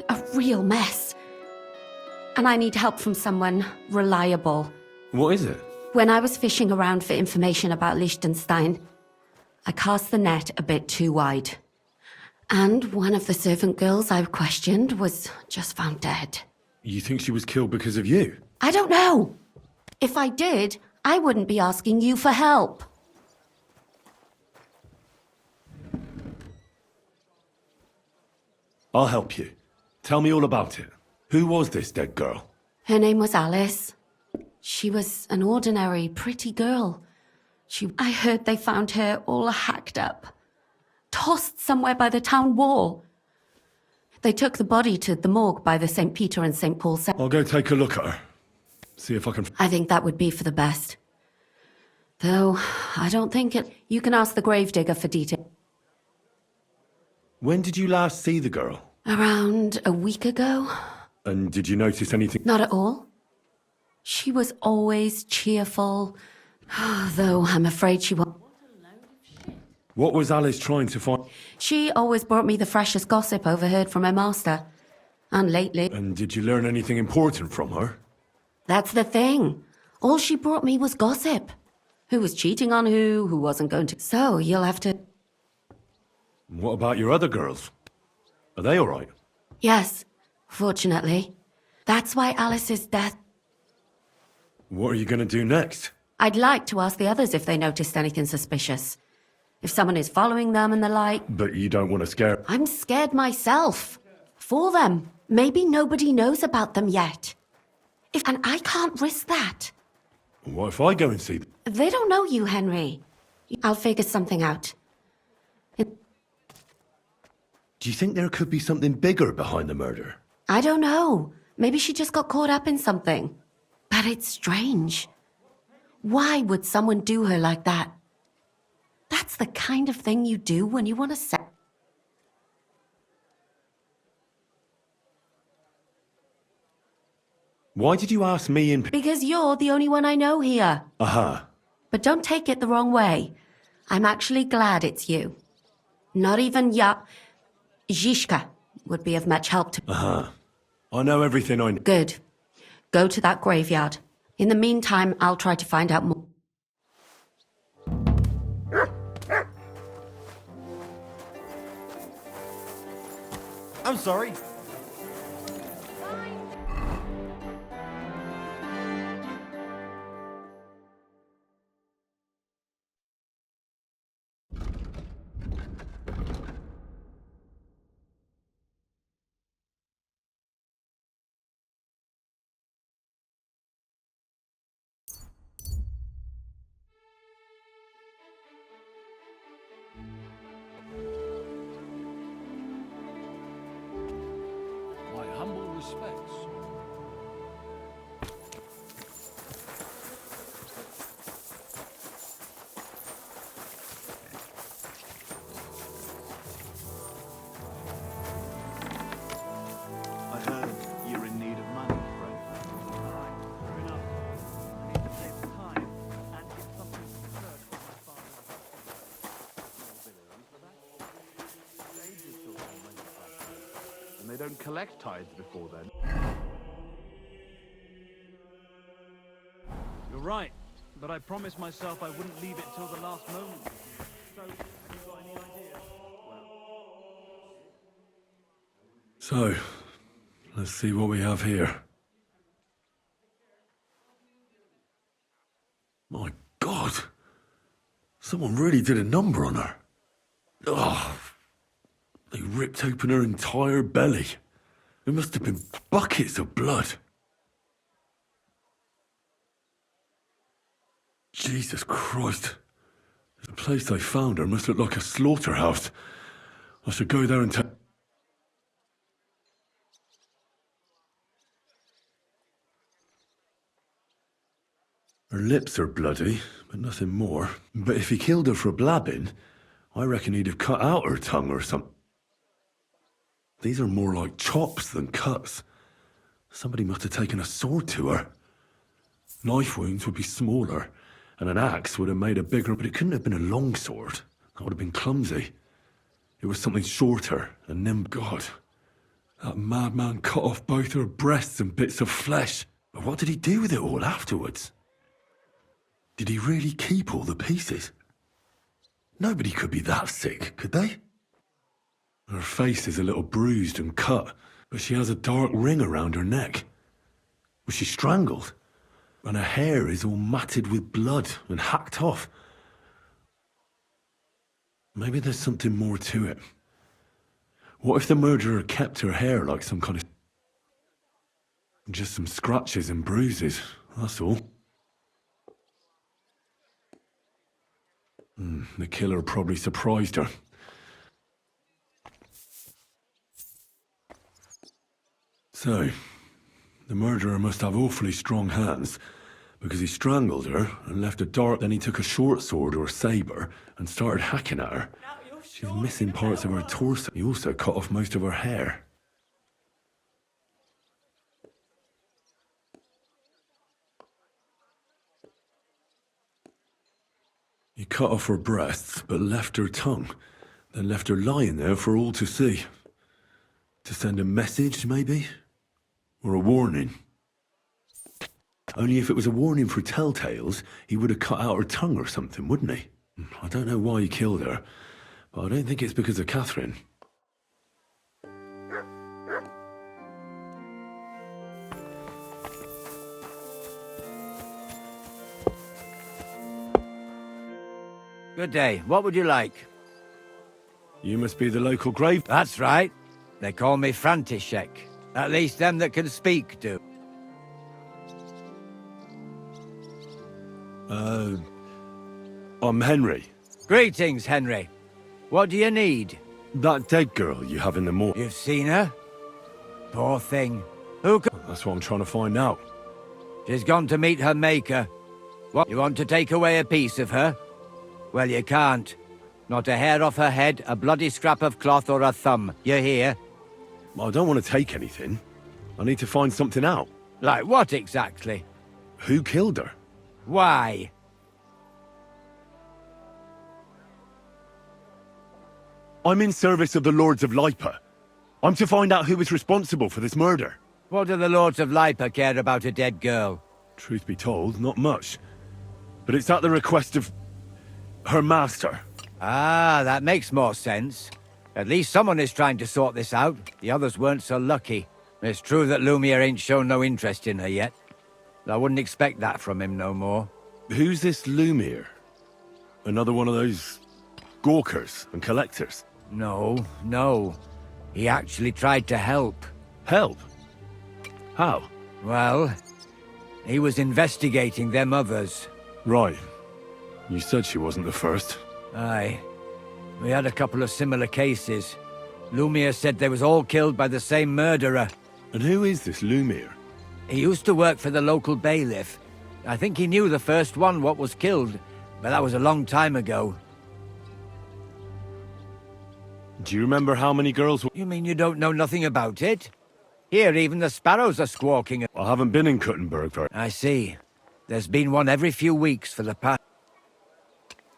a real mess. And I need help from someone reliable. What is it? When I was fishing around for information about Liechtenstein, I cast the net a bit too wide. And one of the servant girls I questioned was just found dead. You think she was killed because of you? I don't know. If I did, I wouldn't be asking you for help. I'll help you. Tell me all about it. Who was this dead girl? Her name was Alice. She was an ordinary, pretty girl. I heard they found her all hacked up, tossed somewhere by the town wall. They took the body to the morgue by the St. Peter and St. Paul. I'll go take a look at her. See if I can... I think that would be for the best. Though, I don't think it... You can ask the gravedigger for detail. When did you last see the girl? Around a week ago. And did you notice anything? Not at all. She was always cheerful, though I'm afraid she was... What was Alice trying to find? She always brought me the freshest gossip overheard from her master. And lately... And did you learn anything important from her? That's the thing. All she brought me was gossip. Who was cheating on who wasn't going to... So, you'll have to... What about your other girls? Are they all right? Yes, fortunately. That's why Alice's death... What are you going to do next? I'd like to ask the others if they noticed anything suspicious. If someone is following them and the like... But you don't want to scare... I'm scared myself. For them. Maybe nobody knows about them yet. And I can't risk that. What if I go and see them? They don't know you, Henry. I'll figure something out. Do you think there could be something bigger behind the murder? I don't know. Maybe she just got caught up in something. But it's strange. Why would someone do her like that? That's the kind of thing you do when you want to say... Why did you ask me in... Because you're the only one I know here. Uh-huh. But don't take it the wrong way. I'm actually glad it's you. Not even Zhishka would be of much help to... Uh-huh. I know everything I know. Good. Go to that graveyard. In the meantime, I'll try to find out more. I'm sorry. My humble respects. I heard you're in need of money, friend. Alright, fair enough. I need to save the time and get something from church for my father. And they don't collect tithes before then. You're right, but I promised myself I wouldn't leave it till the last moment. So, have you got any ideas? So, let's see what we have here. My God! Someone really did a number on her. Ugh! They ripped open her entire belly. There must have been buckets of blood. Jesus Christ. The place they found her must look like a slaughterhouse. I should go there and tell... Her lips are bloody, but nothing more. But if he killed her for blabbing, I reckon he'd have cut out her tongue or something. These are more like chops than cuts. Somebody must have taken a sword to her. Knife wounds would be smaller, and an axe would have made a bigger, but it couldn't have been a long sword. That would have been clumsy. It was something shorter and nimble. God, That madman cut off both her breasts and bits of flesh. But what did he do with it all afterwards? Did he really keep all the pieces? Nobody could be that sick, could they? Her face is a little bruised and cut, but she has a dark ring around her neck. Was she strangled? And her hair is all matted with blood and hacked off. Maybe there's something more to it. What if the murderer kept her hair like some kind of... Just some scratches and bruises, that's all. The killer probably surprised her. So, the murderer must have awfully strong hands, because he strangled her and left her dark. Then he took a short sword or saber and started hacking at her. She's missing parts of her torso. He also cut off most of her hair. He cut off her breasts, but left her tongue, then left her lying there for all to see. To send a message, maybe? Or a warning? Only if it was a warning for telltales, he would have cut out her tongue or something, wouldn't he? I don't know why he killed her, but I don't think it's because of Catherine. Good day. What would you like? You must be the local grave... That's right. They call me František. At least them that can speak do. I'm Henry. Greetings, Henry. What do you need? That dead girl you have in the morgue. You've seen her? Poor thing. Who c- That's what I'm trying to find out. She's gone to meet her maker. What, you want to take away a piece of her? Well, you can't. Not a hair off her head, a bloody scrap of cloth or a thumb. You hear? I don't want to take anything. I need to find something out. Like what exactly? Who killed her? Why? I'm in service of the Lords of Lipa. I'm to find out who was responsible for this murder. What do the Lords of Lipa care about a dead girl? Truth be told, not much. But it's at the request of... her master. Ah, that makes more sense. At least someone is trying to sort this out. The others weren't so lucky. It's true that Lumiere ain't shown no interest in her yet. I wouldn't expect that from him no more. Who's this Lumiere? Another one of those... gawkers and collectors? No. He actually tried to help. Help? How? Well, he was investigating them others. Right. You said she wasn't the first. Aye. We had a couple of similar cases. Lumiere said they was all killed by the same murderer. And who is this Lumiere? He used to work for the local bailiff. I think he knew the first one what was killed, but that was a long time ago. Do you remember how many girls... You mean you don't know nothing about it? Here, even the sparrows are squawking. I haven't been in Kuttenberg very... I see. There's been one every few weeks for the past...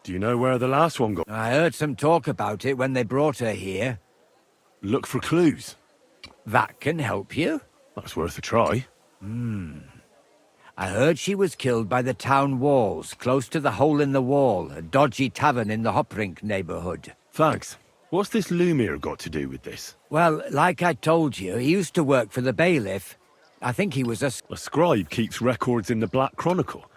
Do you know where the last one got? I heard some talk about it when they brought her here. Look for clues. That can help you? That's worth a try. I heard she was killed by the town walls, close to the Hole in the Wall, a dodgy tavern in the Hoprink neighborhood. Thanks. What's this Lumiere got to do with this? Well, like I told you, he used to work for the bailiff. I think he was A scribe keeps records in the Black Chronicle,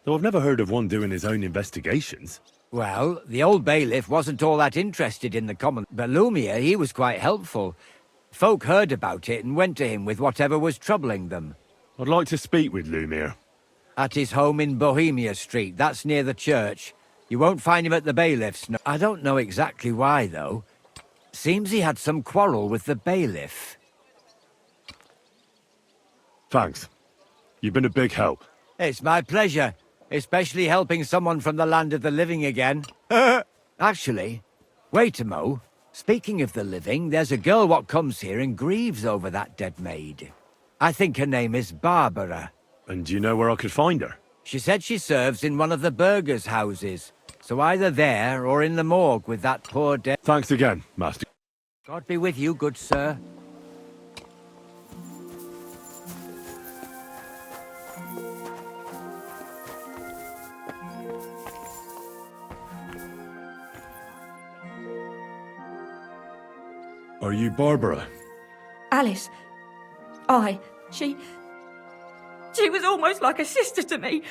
though I've never heard of one doing his own investigations. Well, the old bailiff wasn't all that interested in the common, but Lumiere, he was quite helpful. Folk heard about it and went to him with whatever was troubling them. I'd like to speak with Lumiere. At his home in Bohemia Street, that's near the church. You won't find him at the bailiff's. No. I don't know exactly why, though. Seems he had some quarrel with the bailiff. Thanks. You've been a big help. It's my pleasure, especially helping someone from the land of the living again. Actually, wait a mo. Speaking of the living, there's a girl what comes here and grieves over that dead maid. I think her name is Barbara. And do you know where I could find her? She said she serves in one of the burgers' houses, so either there or in the morgue with that poor dead... Thanks again, Master. God be with you, good sir. Are you Barbara? Alice. She was almost like a sister to me.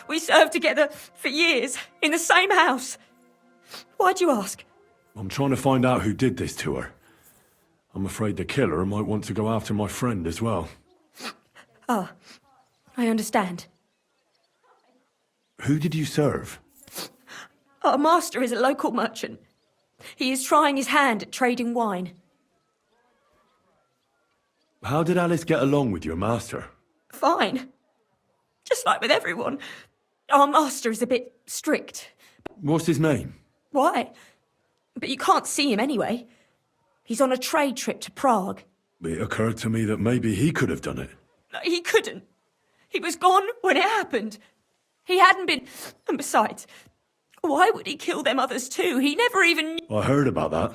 We served together for years, in the same house. Why'd you ask? I'm trying to find out who did this to her. I'm afraid the killer might want to go after my friend as well. Ah, I understand. Who did you serve? Our master is a local merchant. He is trying his hand at trading wine. How did Alice get along with your master? Fine. Just like with everyone. Our master is a bit strict. What's his name? Why? But you can't see him anyway. He's on a trade trip to Prague. It occurred to me that maybe he could have done it. No, he couldn't. He was gone when it happened. He hadn't been... And besides, why would he kill them others too? He never even... I heard about that.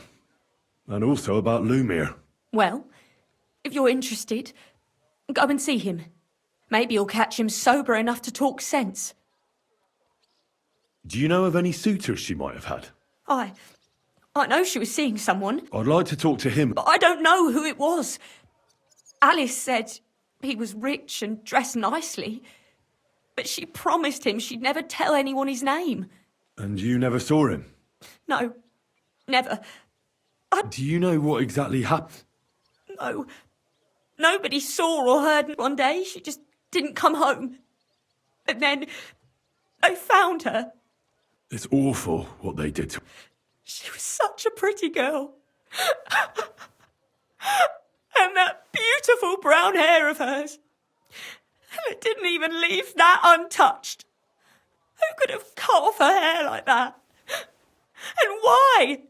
And also about Lumir. Well, if you're interested, go and see him. Maybe you'll catch him sober enough to talk sense. Do you know of any suitors she might have had? I know she was seeing someone, I'd like to talk to him. but I don't know who it was. Alice said he was rich and dressed nicely, but she promised him she'd never tell anyone his name. And you never saw him? No, never. Do you know what exactly happened? No. Nobody saw or heard one day. She just didn't come home. And then they found her. It's awful what they did to her. She was such a pretty girl. And that beautiful brown hair of hers. And it didn't even leave that untouched. Who could have cut off her hair like that? And why?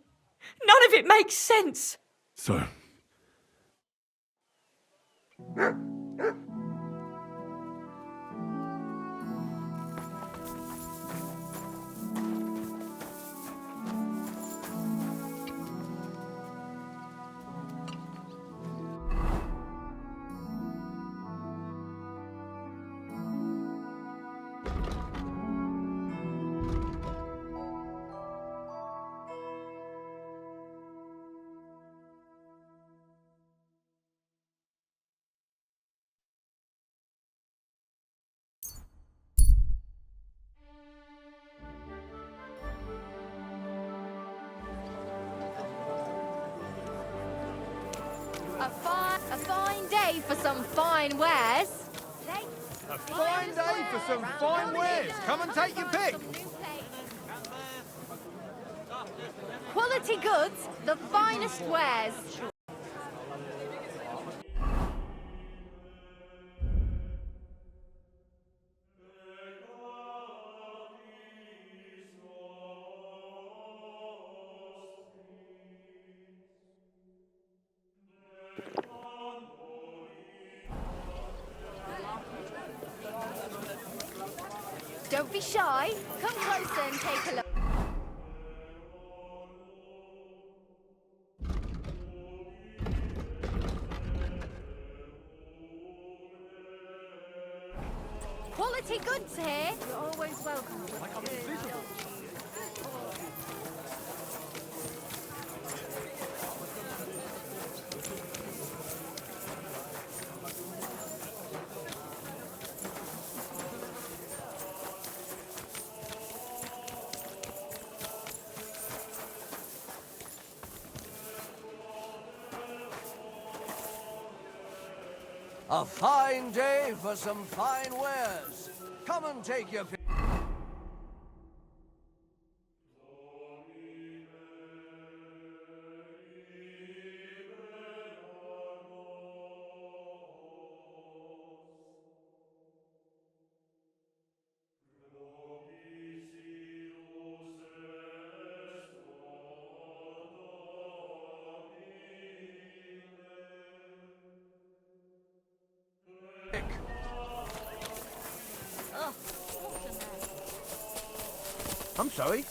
None of it makes sense. So... A fine day for some fine wares. A fine day for some fine wares. Come and take your pick. Quality goods, the finest wares. Don't be shy. Come closer and take a look. Quality goods here. You're always welcome. A fine day for some fine wares. Come and take your pick. I'm sorry.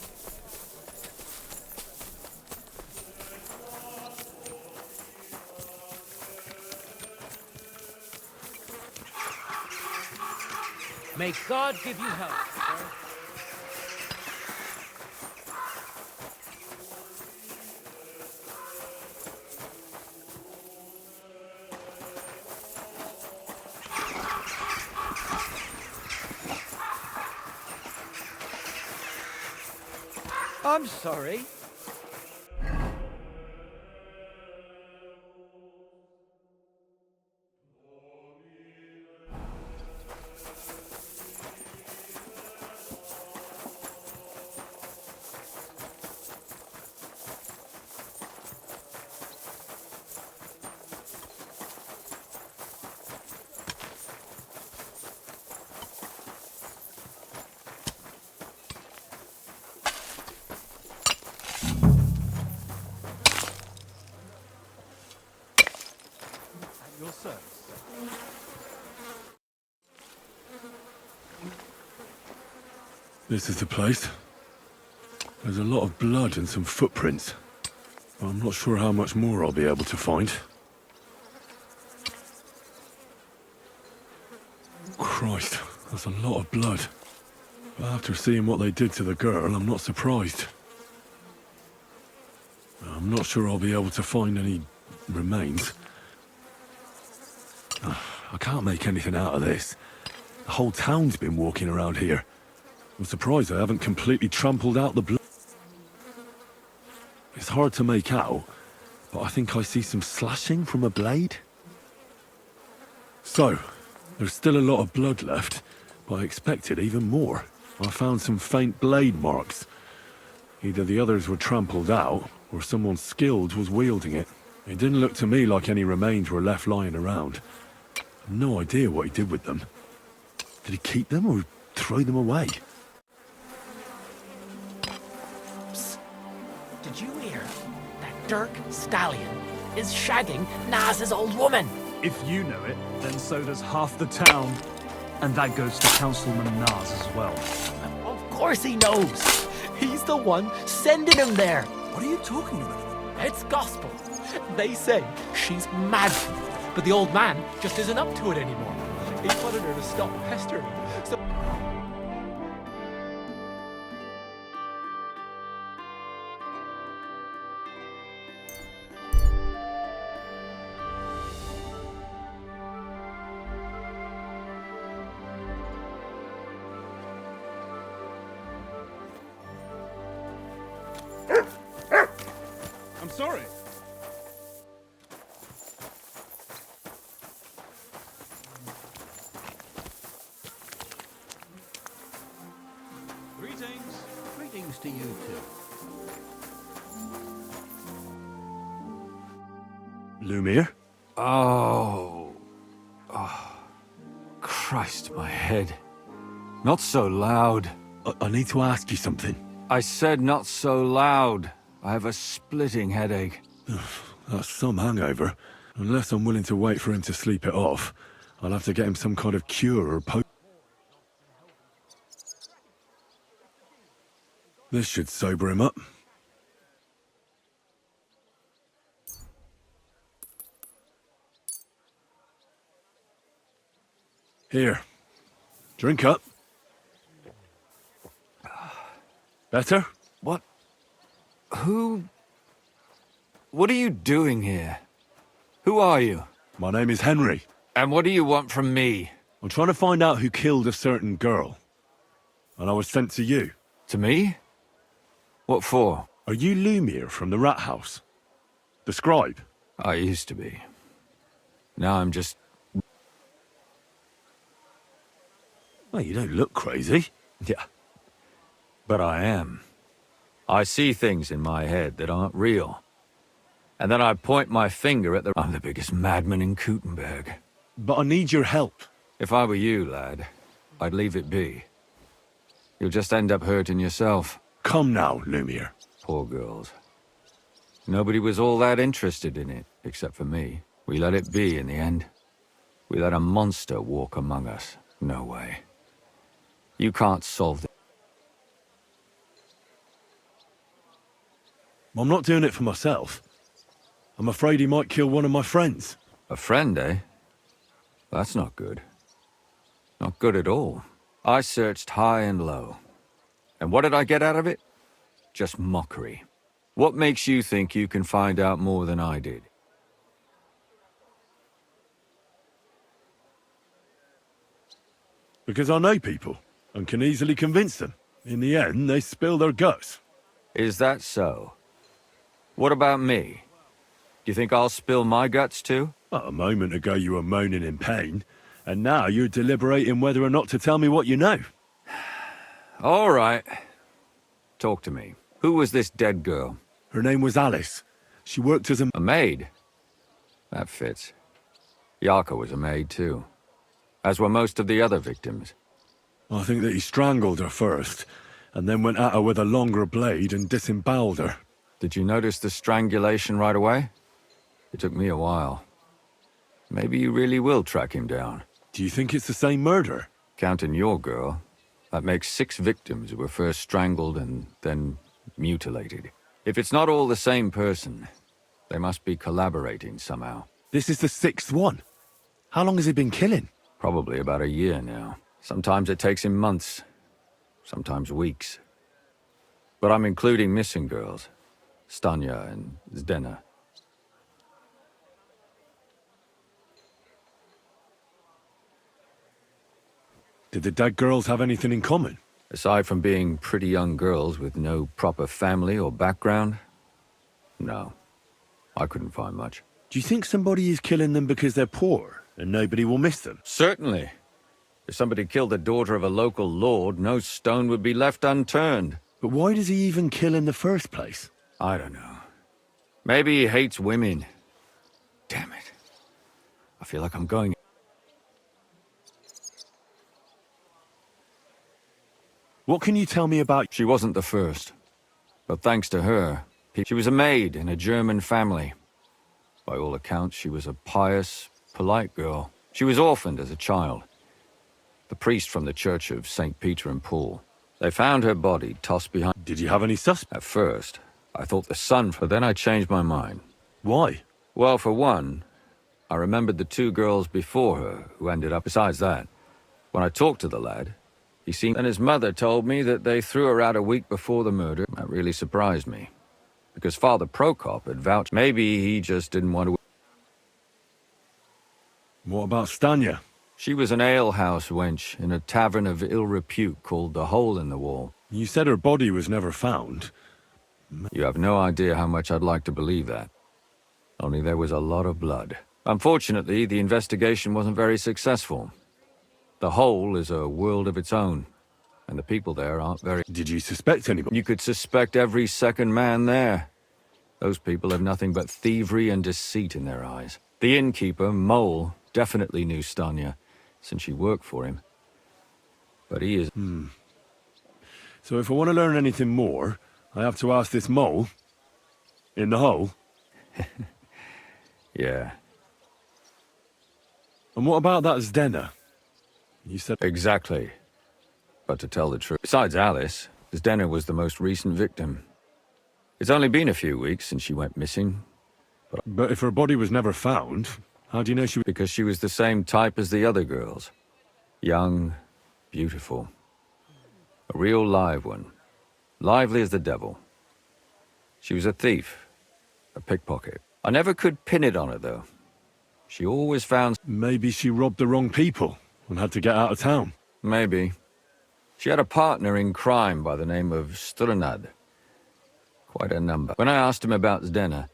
May God give you help. I'm sorry. Your service. This is the place. There's a lot of blood and some footprints. I'm not sure how much more I'll be able to find. Christ, that's a lot of blood. But after seeing what they did to the girl, I'm not surprised. I'm not sure I'll be able to find any remains. I can't make anything out of this. The whole town's been walking around here. I'm surprised I haven't completely trampled out the blood. It's hard to make out, but I think I see some slashing from a blade. So, there's still a lot of blood left, but I expected even more. I found some faint blade marks. Either the others were trampled out, or someone skilled was wielding it. It didn't look to me like any remains were left lying around. I've no idea what he did with them. Did he keep them or throw them away? Did you hear? That Dirk Stallion is shagging Naz's old woman. If you know it, then so does half the town. And that goes to Councilman Naz as well. Of course he knows. He's the one sending him there. What are you talking about? It's gospel. They say she's mad, but the old man just isn't up to it anymore. He wanted her to stop pestering him. So I'm sorry. Greetings. Greetings to you too. Lumiere? Oh. Christ, my head. Not so loud. I need to ask you something. I said not so loud. I have a splitting headache. That's some hangover. Unless I'm willing to wait for him to sleep it off, I'll have to get him some kind of cure or This should sober him up. Here. Drink up. Better? What? Who? What are you doing here? Who are you? My name is Henry. And what do you want from me? I'm trying to find out who killed a certain girl. And I was sent to you. To me? What for? Are you Lumiere from the Rat House? The scribe? I used to be. Now I'm just... Well, you don't look crazy. Yeah. But I am. I see things in my head that aren't real. And then I point my finger at the... I'm the biggest madman in Kuttenberg. But I need your help. If I were you, lad, I'd leave it be. You'll just end up hurting yourself. Come now, Lumiere. Poor girls. Nobody was all that interested in it, except for me. We let it be in the end. We let a monster walk among us. No way. You can't solve it. I'm not doing it for myself. I'm afraid he might kill one of my friends. A friend, eh? That's not good. Not good at all. I searched high and low. And what did I get out of it? Just mockery. What makes you think you can find out more than I did? Because I know people, and can easily convince them. In the end, they spill their guts. Is that so? What about me? Do you think I'll spill my guts too? Well, a moment ago you were moaning in pain, and now you're deliberating whether or not to tell me what you know. All right. Talk to me. Who was this dead girl? Her name was Alice. She worked as A maid? That fits. Yarka was a maid too. As were most of the other victims. I think that he strangled her first, and then went at her with a longer blade and disemboweled her. Did you notice the strangulation right away? It took me a while. Maybe you really will track him down. Do you think it's the same murder? Counting your girl, that makes 6 victims who were first strangled and then mutilated. If it's not all the same person, they must be collaborating somehow. This is the 6th one. How long has he been killing? Probably about a year now. Sometimes it takes him months, sometimes weeks. But I'm including missing girls, Stanya and Zdena. Did the dead girls have anything in common? Aside from being pretty young girls with no proper family or background, no. I couldn't find much. Do you think somebody is killing them because they're poor and nobody will miss them? Certainly. If somebody killed the daughter of a local lord, no stone would be left unturned. But why does he even kill in the first place? I don't know. Maybe he hates women. Damn it. I feel like I'm going... What can you tell me about... She wasn't the first. But thanks to her, she was a maid in a German family. By all accounts, she was a pious, polite girl. She was orphaned as a child. The priest from the church of St. Peter and Paul. They found her body tossed behind... Did you have any suspects? At first, I thought the son, but then I changed my mind. Why? Well, for one, I remembered the 2 girls before her who ended up... Besides that, when I talked to the lad, he seemed... And his mother told me that they threw her out a week before the murder. That really surprised me. Because Father Prokop had vouched... Maybe he just didn't want to... What about Stanya? She was an alehouse wench in a tavern of ill repute called the Hole in the Wall. You said her body was never found. You have no idea how much I'd like to believe that. Only there was a lot of blood. Unfortunately, the investigation wasn't very successful. The Hole is a world of its own, and the people there aren't very... Did you suspect anybody? You could suspect every second man there. Those people have nothing but thievery and deceit in their eyes. The innkeeper, Mole, definitely knew Stanya, since she worked for him. But he is... So if I want to learn anything more, I have to ask this mole in the hole? Yeah. And what about that Zdena? You said... Exactly. But to tell the truth, besides Alice, Zdena was the most recent victim. It's only been a few weeks since she went missing. But if her body was never found, how do you know she was... Because she was the same type as the other girls. Young, beautiful. A real live one. Lively as the devil. She was a thief. A pickpocket. I never could pin it on her, though. She always found... Maybe she robbed the wrong people and had to get out of town. Maybe. She had a partner in crime by the name of Strunad. Quite a number. When I asked him about Zdena,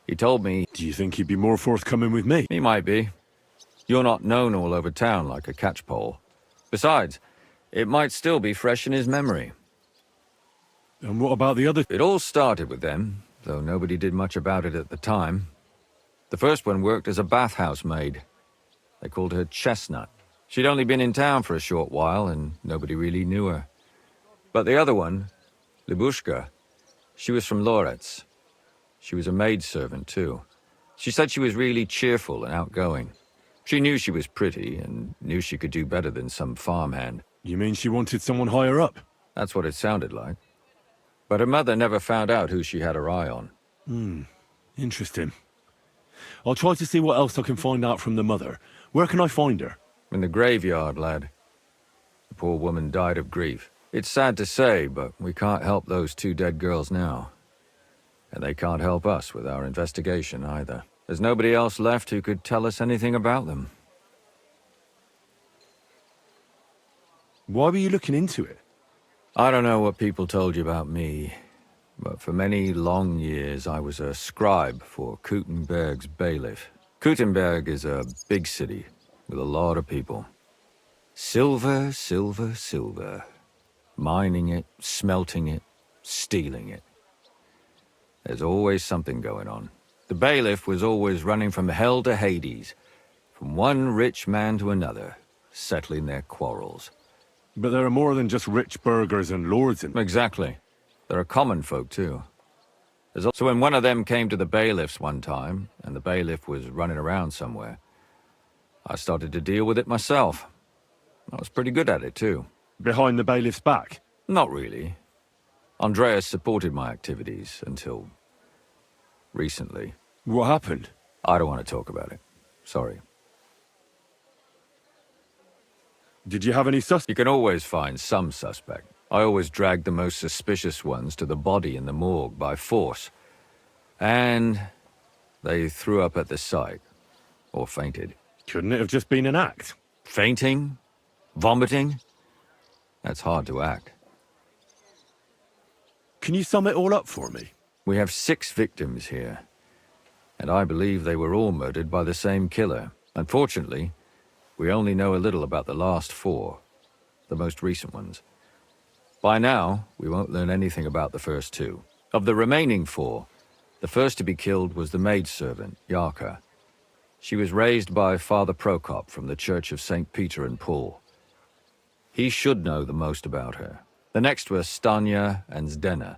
he told me... Do you think he'd be more forthcoming with me? He might be. You're not known all over town like a catchpole. Besides, it might still be fresh in his memory. And what about the other... It all started with them, though nobody did much about it at the time. The first one worked as a bathhouse maid. They called her Chestnut. She'd only been in town for a short while, and nobody really knew her. But the other one, Libushka, she was from Loretz. She was a maidservant, too. She said she was really cheerful and outgoing. She knew she was pretty, and knew she could do better than some farmhand. You mean she wanted someone higher up? That's what it sounded like. But her mother never found out who she had her eye on. Interesting. I'll try to see what else I can find out from the mother. Where can I find her? In the graveyard, lad. The poor woman died of grief. It's sad to say, but we can't help those 2 dead girls now. And they can't help us with our investigation either. There's nobody else left who could tell us anything about them. Why were you looking into it? I don't know what people told you about me, But for many long years, I was a scribe for Kuttenberg's Bailiff. Kuttenberg is a big city with a lot of people. Silver, silver, silver. Mining it, smelting it, stealing it. There's always something going on. The bailiff was always running from hell to Hades, from one rich man to another, settling their quarrels. But there are more than just rich burghers and lords in... Exactly. There are common folk, too. So when one of them came to the bailiff's one time, and the bailiff was running around somewhere, I started to deal with it myself. I was pretty good at it, too. Behind the bailiff's back? Not really. Andreas supported my activities until... recently. What happened? I don't want to talk about it. Sorry. Did you have any You can always find some suspect. I always dragged the most suspicious ones to the body in the morgue by force. And they threw up at the sight. Or fainted. Couldn't it have just been an act? Fainting? Vomiting? That's hard to act. Can you sum it all up for me? We have 6 victims here. And I believe they were all murdered by the same killer. Unfortunately, we only know a little about the last 4. The most recent ones. By now, we won't learn anything about the first 2. Of the remaining 4, the first to be killed was the maidservant, Yarka. She was raised by Father Prokop from the Church of St. Peter and Paul. He should know the most about her. The next were Stanya and Zdena.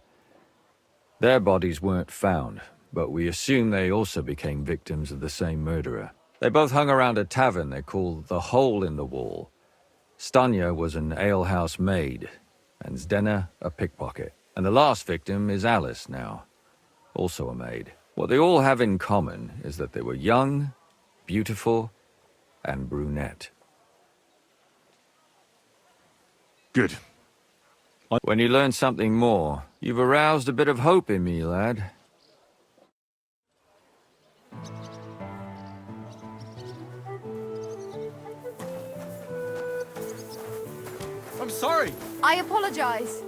Their bodies weren't found, but we assume they also became victims of the same murderer. They both hung around a tavern they called the Hole in the Wall. Stanya was an alehouse maid, and Zdena a pickpocket. And the last victim is Alice now, also a maid. What they all have in common is that they were young, beautiful, and brunette. Good. When you learn something more, you've aroused a bit of hope in me, lad. I'm sorry. I apologize.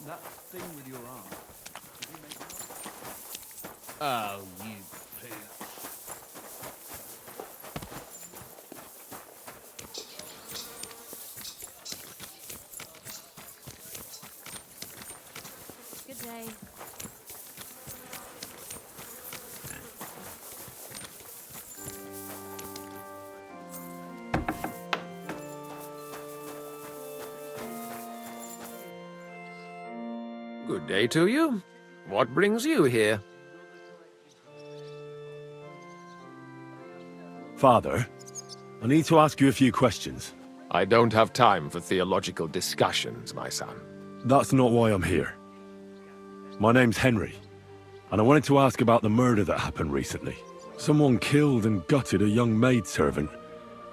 That thing with your arm, did you make it up? Oh, you poo. Good day. Good day to you. What brings you here? Father, I need to ask you a few questions. I don't have time for theological discussions, my son. That's not why I'm here. My name's Henry, and I wanted to ask about the murder that happened recently. Someone killed and gutted a young maidservant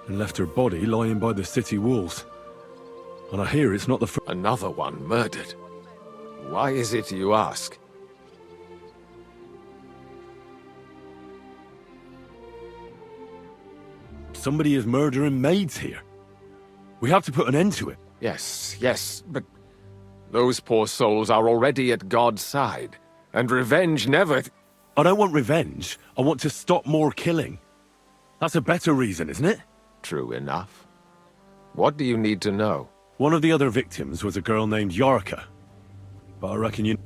and left her body lying by the city walls. And I hear it's not the first... Another one murdered. Why is it you ask? Somebody is murdering maids here. We have to put an end to it. Yes, but those poor souls are already at God's side, and revenge never... I don't want revenge. I want to stop more killing. That's a better reason, isn't it? True enough. What do you need to know? One of the other victims was a girl named Yarka. But I reckon you...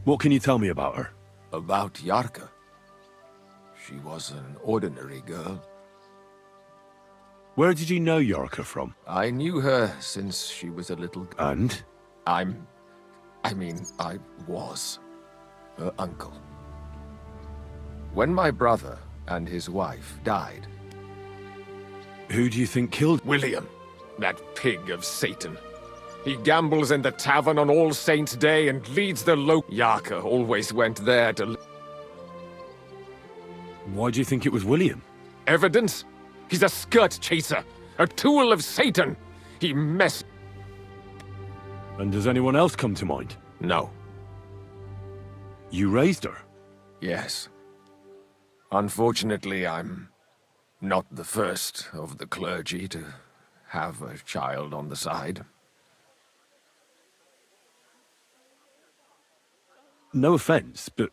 What can you tell me about her? About Yarka? She was an ordinary girl. Where did you know Yarka from? I knew her since she was a little... And? I was her uncle. When my brother and his wife died, Who do you think killed... William, that pig of Satan. He gambles in the tavern on All Saints' Day and leads the Yarka always went there to... Why do you think it was William? Evidence? He's a skirt chaser, a tool of Satan. He mess... And does anyone else come to mind? No. You raised her? Yes. Unfortunately, I'm not the first of the clergy to have a child on the side. No offense, but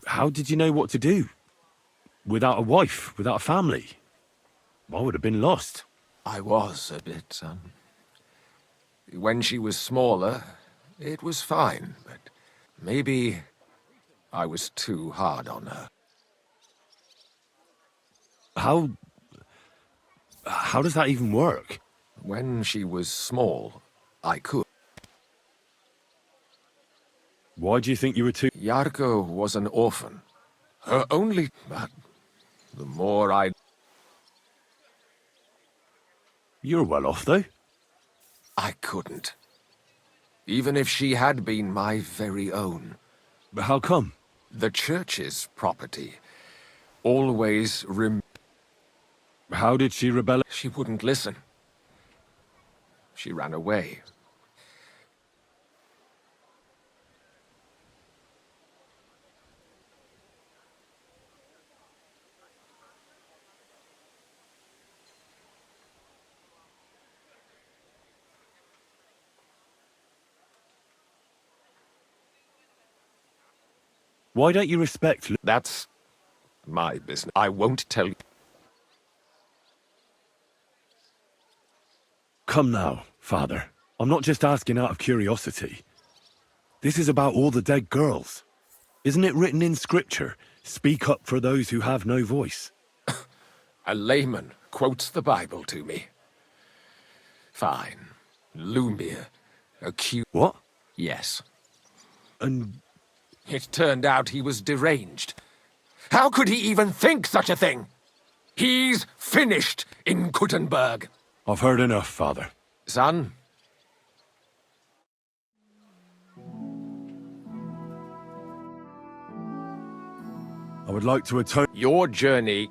how did you know what to do? Without a wife, without a family? I would have been lost. I was a bit, when she was smaller, it was fine, but maybe I was too hard on her. How does that even work? When she was small, I could. Why do you think you were too... Yarko was an orphan. Her only... But the more I... You're well off, though. I couldn't. Even if she had been my very own. But how come? The church's property. Always How did she rebel? She wouldn't listen. She ran away. Why don't you respect... That's my business. I won't tell you. Come now, Father. I'm not just asking out of curiosity. This is about all the dead girls. Isn't it written in Scripture, speak up for those who have no voice? A layman quotes the Bible to me. Fine. Lumir. Accuse... What? Yes. And... It turned out he was deranged. How could he even think such a thing? He's finished in Kuttenberg. I've heard enough, Father. Son? I would like to atone... Your journey...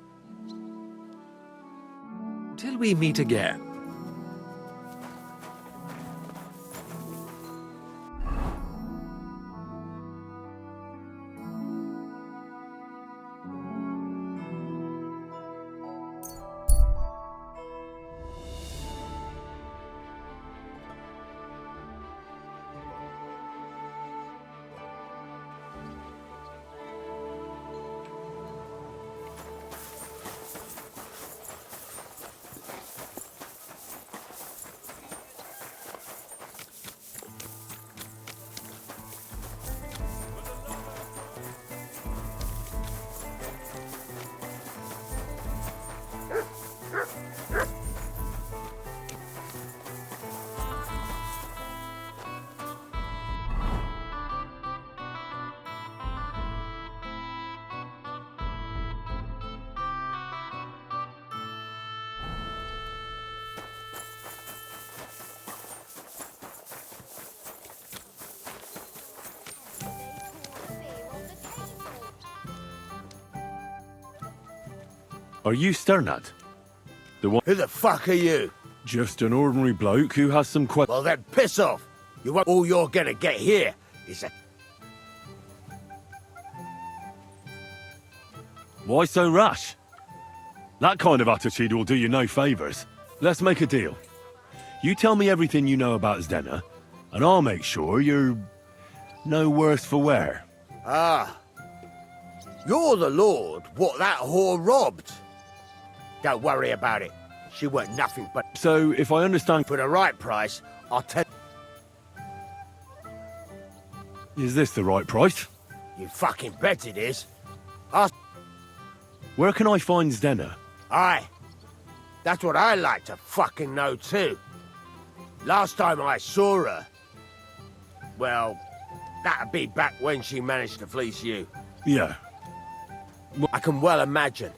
till we meet again. Are you Sternad? The one... Who the fuck are you? Just an ordinary bloke who has some questions. Well then, piss off. You won't... All you're gonna get here is a... Why so rash? That kind of attitude will do you no favours. Let's make a deal. You tell me everything you know about Zdena, and I'll make sure you're no worse for wear. Ah. You're the lord what that whore robbed. Don't worry about it. She weren't nothing but... So, if I understand... For the right price, I'll tell... Is this the right price? You fucking bet it is. Where can I find Zdena? Aye. That's what I like to fucking know too. Last time I saw her... Well, that'd be back when she managed to fleece you. Yeah. I can well imagine.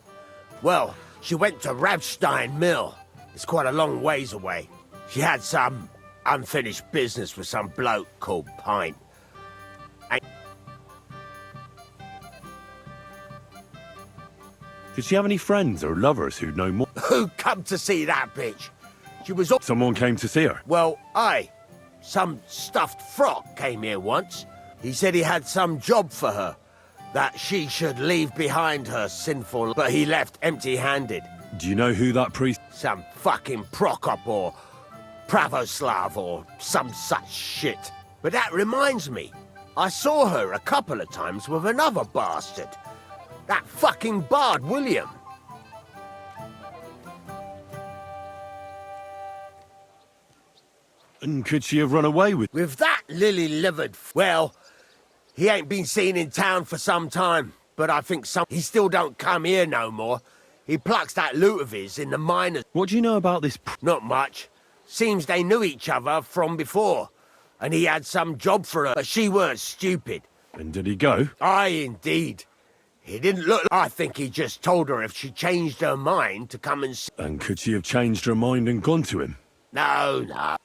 Well, She went to Ravstein Mill. It's quite a long ways away. She had some unfinished business with some bloke called Pint. Did she have any friends or lovers who'd know more? Who come to see that bitch? She was... Someone came to see her? Well, aye. Some stuffed frog came here once. He said he had some job for her. That she should leave behind her sinful... But he left empty-handed. Do you know who that priest... Some fucking Prokop or Pravoslav or some such shit. But that reminds me. I saw her a couple of times with another bastard. That fucking bard, William. And could she have run away with... With that lily-livered... Well, he ain't been seen in town for some time, but I think he still don't come here no more. He plucks that loot of his in the miners. What do you know about this... Not much. Seems they knew each other from before, and he had some job for her, but she weren't stupid. And did he go? Aye, indeed. He didn't look... I think he just told her if she changed her mind to come and see... And could she have changed her mind and gone to him? No, no.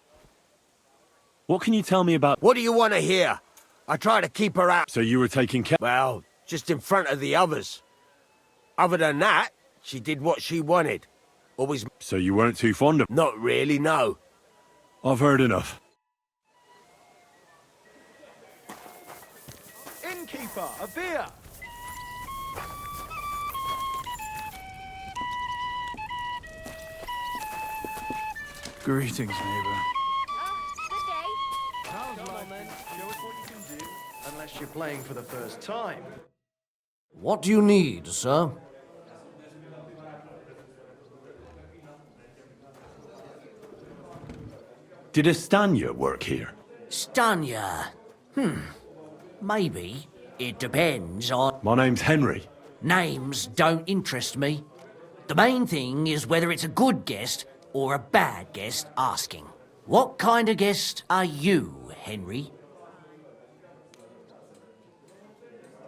What can you tell me about... What do you want to hear? I try to keep her out... So you were taking care... Well, just in front of the others. Other than that, she did what she wanted. Always... So you weren't too fond of... Not really, no. I've heard enough. Innkeeper, a beer! Greetings, neighbor. Good day. Come on then, show us what you can do, unless you're playing for the first time. What do you need, sir? Did Estanya work here? Stanya? Maybe. It depends on... My name's Henry. Names don't interest me. The main thing is whether it's a good guest or a bad guest asking. What kind of guest are you, Henry?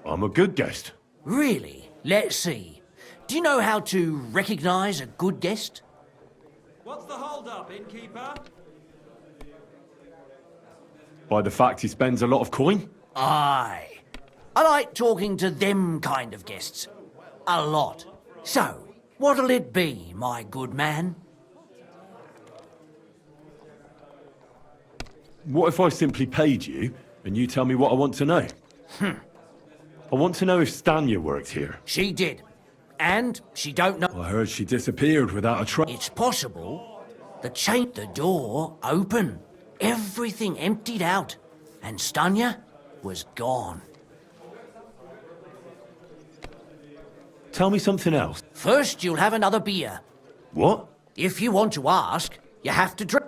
I'm a good guest. Really? Let's see. Do you know how to recognize a good guest? What's the hold-up, innkeeper? By the fact he spends a lot of coin? Aye. I like talking to them kind of guests. A lot. So, what'll it be, my good man? What if I simply paid you, and you tell me what I want to know? I want to know if Stanya worked here. She did. And she don't know... I heard she disappeared without a trace. It's possible. The door open. Everything emptied out. And Stanya was gone. Tell me something else. First, you'll have another beer. What? If you want to ask, you have to drink.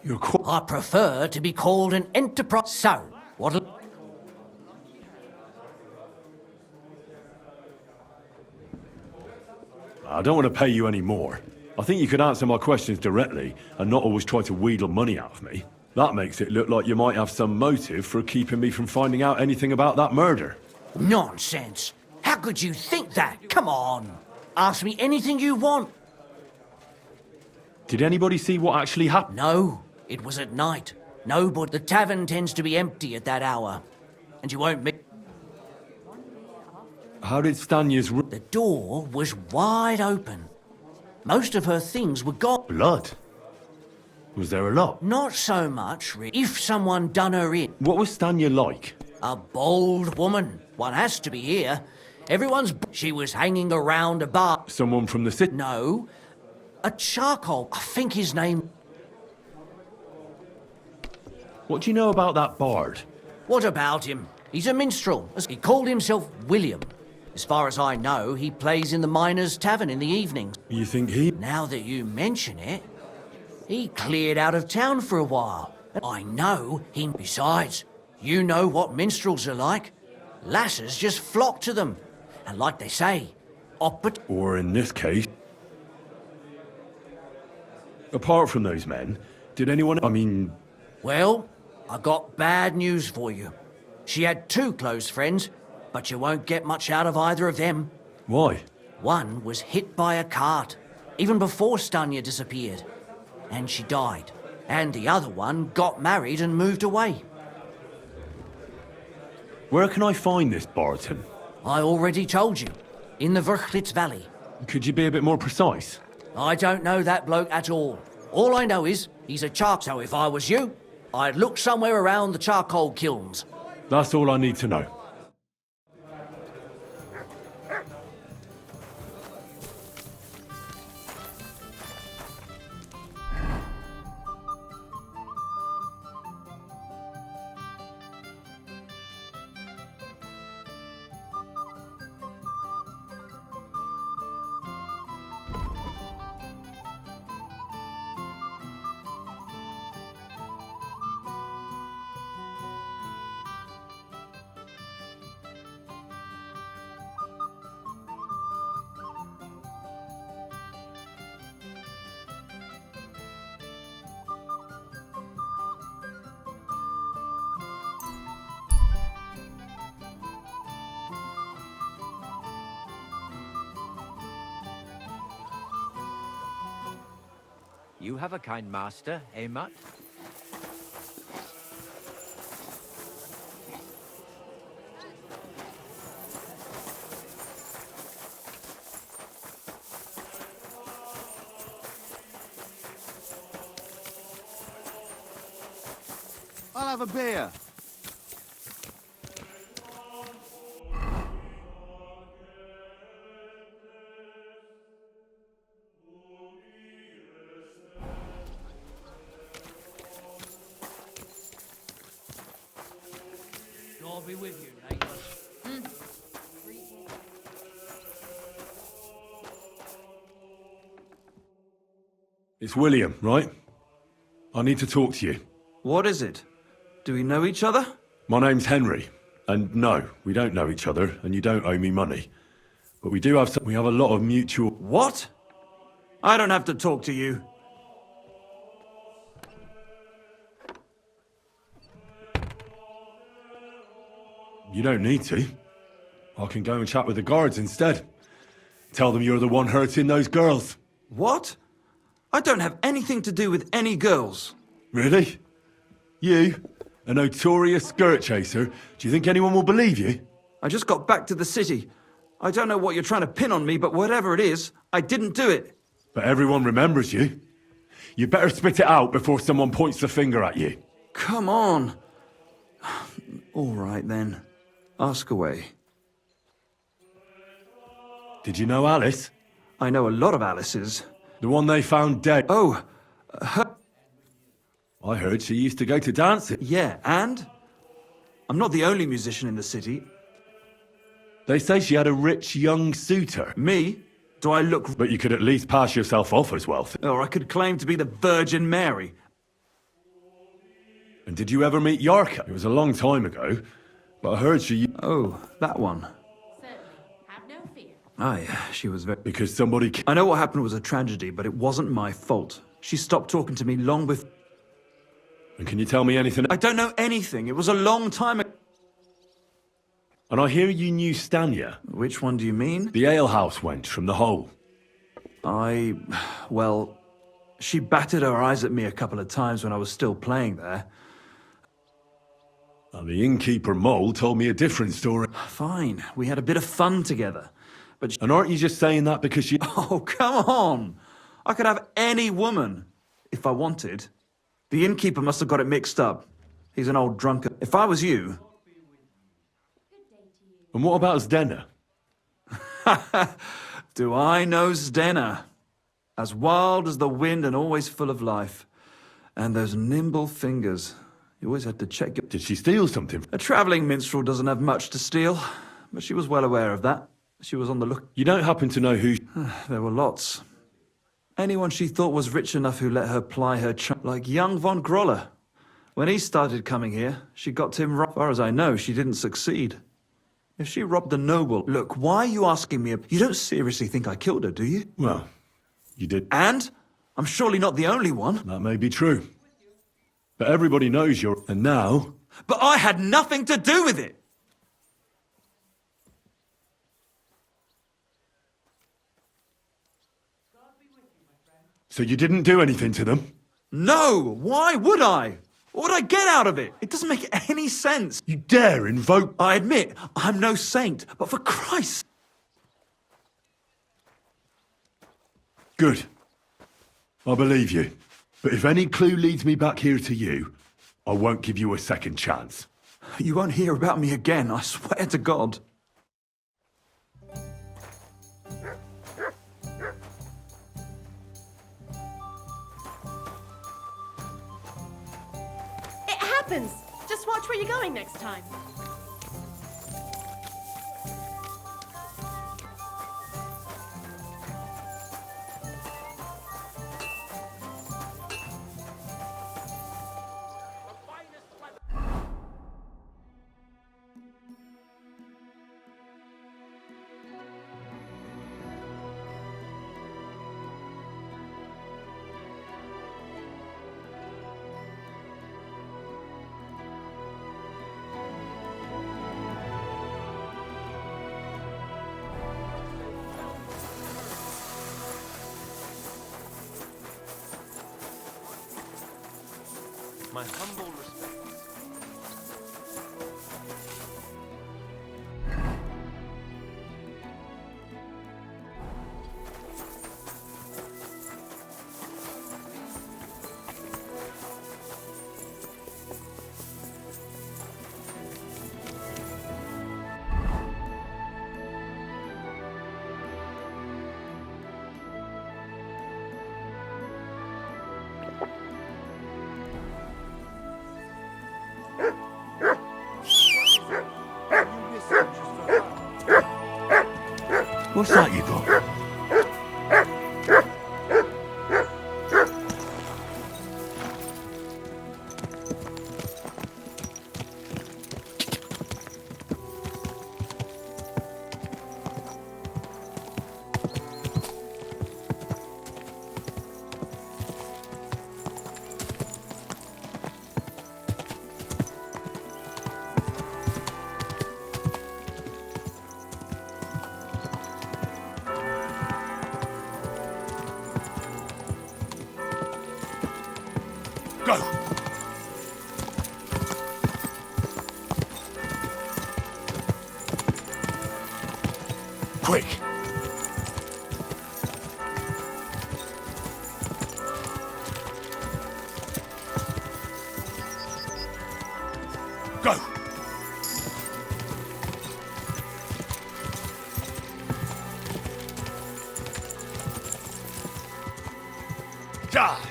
You're I prefer to be called an enterprise. So, what'll... I don't want to pay you any more. I think you could answer my questions directly and not always try to wheedle money out of me. That makes it look like you might have some motive for keeping me from finding out anything about that murder. Nonsense. How could you think that? Come on. Ask me anything you want. Did anybody see what actually happened? No, it was at night. Nobody. The tavern tends to be empty at that hour. And you won't meet... How did Stanya's... The door was wide open. Most of her things were gone. Blood? Was there a lot? Not so much, if someone done her in. What was Stanya like? A bold woman. One has to be here. Everyone's... She was hanging around a bar. Someone from the city? No. A charcoal. I think his name... What do you know about that bard? What about him? He's a minstrel. He called himself William. As far as I know, he plays in the Miners' Tavern in the evenings. You think he... Now that you mention it, he cleared out of town for a while. I know he... Besides, you know what minstrels are like. Lasses just flock to them. And like they say, Or in this case... Apart from those men, did anyone... I mean... Well, I got bad news for you. She had 2 close friends, but you won't get much out of either of them. Why? One was hit by a cart, even before Stanya disappeared, and she died. And the other one got married and moved away. Where can I find this Barton? I already told you, in the Verchlitz Valley. Could you be a bit more precise? I don't know that bloke at all. All I know is he's a so if I was you, I'd look somewhere around the charcoal kilns. That's all I need to know. You have a kind master, eh, Mutt? I'll have a beer. I'll be with you, neighbours. It's William, right? I need to talk to you. What is it? Do we know each other? My name's Henry, and no, we don't know each other, and you don't owe me money. But we do have we have a lot of mutual... What? I don't have to talk to you. You don't need to. I can go and chat with the guards instead. Tell them you're the one hurting those girls. What? I don't have anything to do with any girls. Really? You? A notorious skirt chaser? Do you think anyone will believe you? I just got back to the city. I don't know what you're trying to pin on me, but whatever it is, I didn't do it. But everyone remembers you. You better spit it out before someone points the finger at you. Come on. All right, then. Ask away. Did you know Alice? I know a lot of Alices. The one they found dead. Oh, her... I heard she used to go to dancing. Yeah, and? I'm not the only musician in the city. They say she had a rich young suitor. Me? Do I look... But you could at least pass yourself off as wealthy. Or I could claim to be the Virgin Mary. And did you ever meet Yarka? It was a long time ago, but I heard she... Oh, that one. So, have no fear. Aye, she was very... Because somebody... I know what happened was a tragedy, but it wasn't my fault. She stopped talking to me long before... And can you tell me anything? I don't know anything. It was a long time ago. And I hear you knew Stanya. Which one do you mean? The alehouse wench from the hole. Well, she batted her eyes at me a couple of times when I was still playing there. And the innkeeper Mole told me a different story. Fine, we had a bit of fun together. But And aren't you just saying that because you... Oh, come on! I could have any woman, if I wanted. The innkeeper must have got it mixed up. He's an old drunkard. If I was you... And what about Zdena? Do I know Zdena? As wild as the wind and always full of life. And those nimble fingers. You always had to check your... Did she steal something? A travelling minstrel doesn't have much to steal, but she was well aware of that. She was on the look... You don't happen to know who... There were lots. Anyone she thought was rich enough who let her ply her charm, like young von Groller. When he started coming here, she got to him right. As far as I know, she didn't succeed. If she robbed a noble... Look, why are you asking me? You don't seriously think I killed her, do you? Well, you did. And? I'm surely not the only one. That may be true. But everybody knows you're... And now... But I had nothing to do with it! So you didn't do anything to them? No! Why would I? What would I get out of it? It doesn't make any sense. You dare invoke... I admit, I'm no saint, but for Christ... Good. I believe you. But if any clue leads me back here to you, I won't give you a second chance. You won't hear about me again, I swear to God. It happens! Just watch where you're going next time. My humble respects. What's that you got? Go! Quick! Go! Die!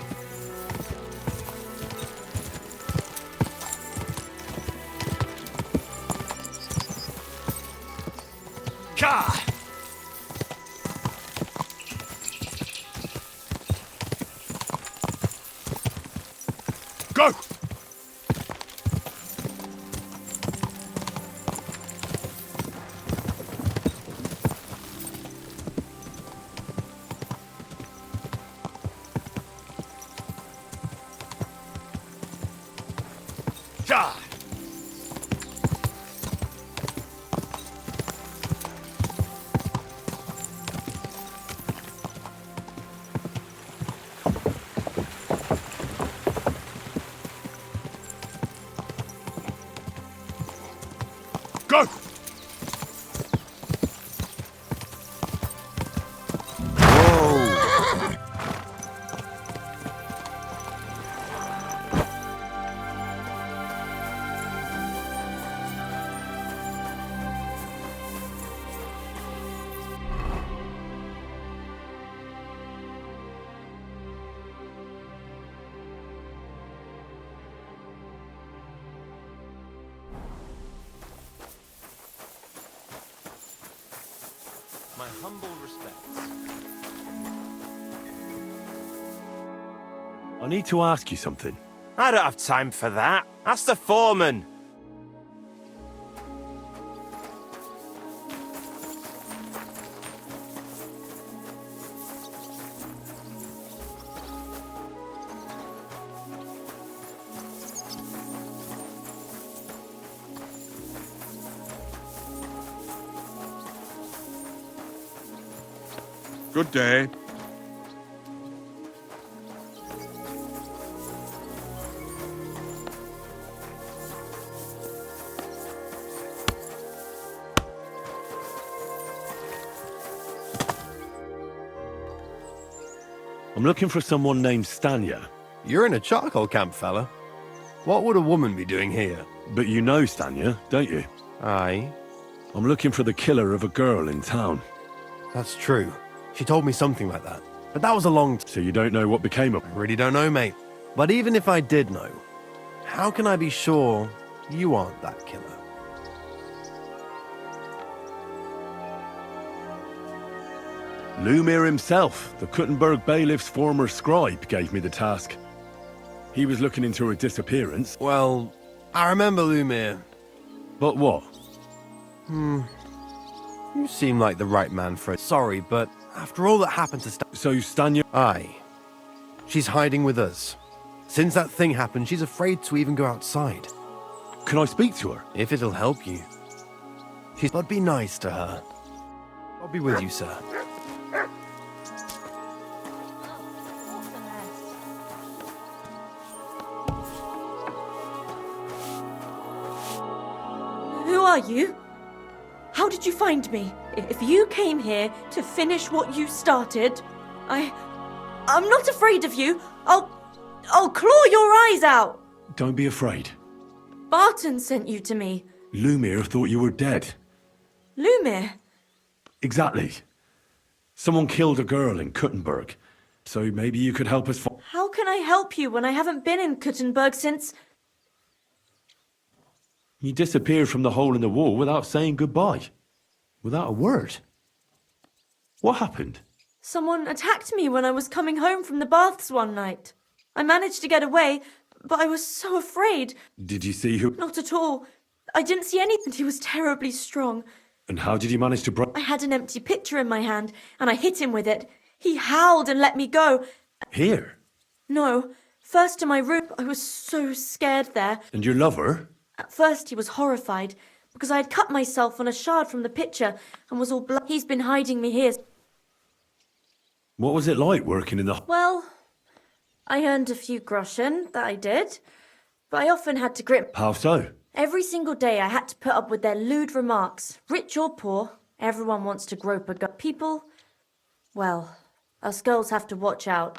God! Go! Die! Go! My humble respects. I need to ask you something. I don't have time for that. Ask the foreman. Good day. I'm looking for someone named Stanya. You're in a charcoal camp, fella. What would a woman be doing here? But you know Stanya, don't you? Aye. I'm looking for the killer of a girl in town. That's true. She told me something like that. But that was a long So you don't know what became of her? I really don't know, mate. But even if I did know, how can I be sure you aren't that killer? Lumir himself, the Kuttenberg Bailiff's former scribe, gave me the task. He was looking into her disappearance. Well, I remember Lumir. But what? You seem like the right man for it. Sorry, but after all that happened to So Stanya... Aye. She's hiding with us. Since that thing happened, she's afraid to even go outside. Can I speak to her? If it'll help you. But be nice to her. I'll be with you, sir. Who are you? How did you find me? If you came here to finish what you started, I'm not afraid of you. I'll claw your eyes out. Don't be afraid. Barton sent you to me. Lumir thought you were dead. Lumir? Exactly. Someone killed a girl in Kuttenberg. So maybe you could help us find... How can I help you when I haven't been in Kuttenberg since... You disappeared from the hole in the wall without saying goodbye. Without a word. What happened? Someone attacked me when I was coming home from the baths one night. I managed to get away, but I was so afraid. Did you see who... Not at all. I didn't see anything. He was terribly strong. And how did you manage to break... I had an empty pitcher in my hand, and I hit him with it. He howled and let me go. Here? No. First to my room. I was so scared there. And your lover? At first he was horrified, because I had cut myself on a shard from the pitcher and was all blood. He's been hiding me here. What was it like working in the... Well, I earned a few groschen, that I did. But I often had to grit... How so? Every single day I had to put up with their lewd remarks. Rich or poor, everyone wants to grope a girl. People, well, us girls have to watch out.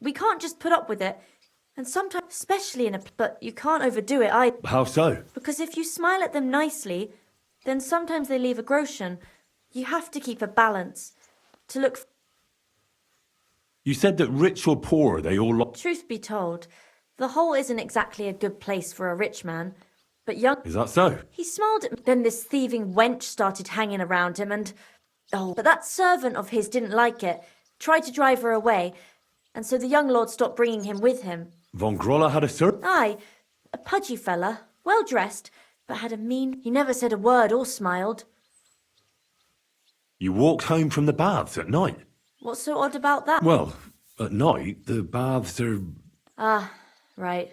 We can't just put up with it. And sometimes, especially in a... But you can't overdo it either. How so? Because if you smile at them nicely, then sometimes they leave a groschen. You have to keep a balance. To look... You said that rich or poor, they all... Truth be told, the hole isn't exactly a good place for a rich man. But young... Is that so? He smiled at me. Then this thieving wench started hanging around him and... Oh, but that servant of his didn't like it. Tried to drive her away. And so the young lord stopped bringing him with him. Von Groller had a servant? Aye, a pudgy fella, well dressed, but had a mean... He never said a word or smiled. You walked home from the baths at night? What's so odd about that? Well, at night, the baths are... Ah, right.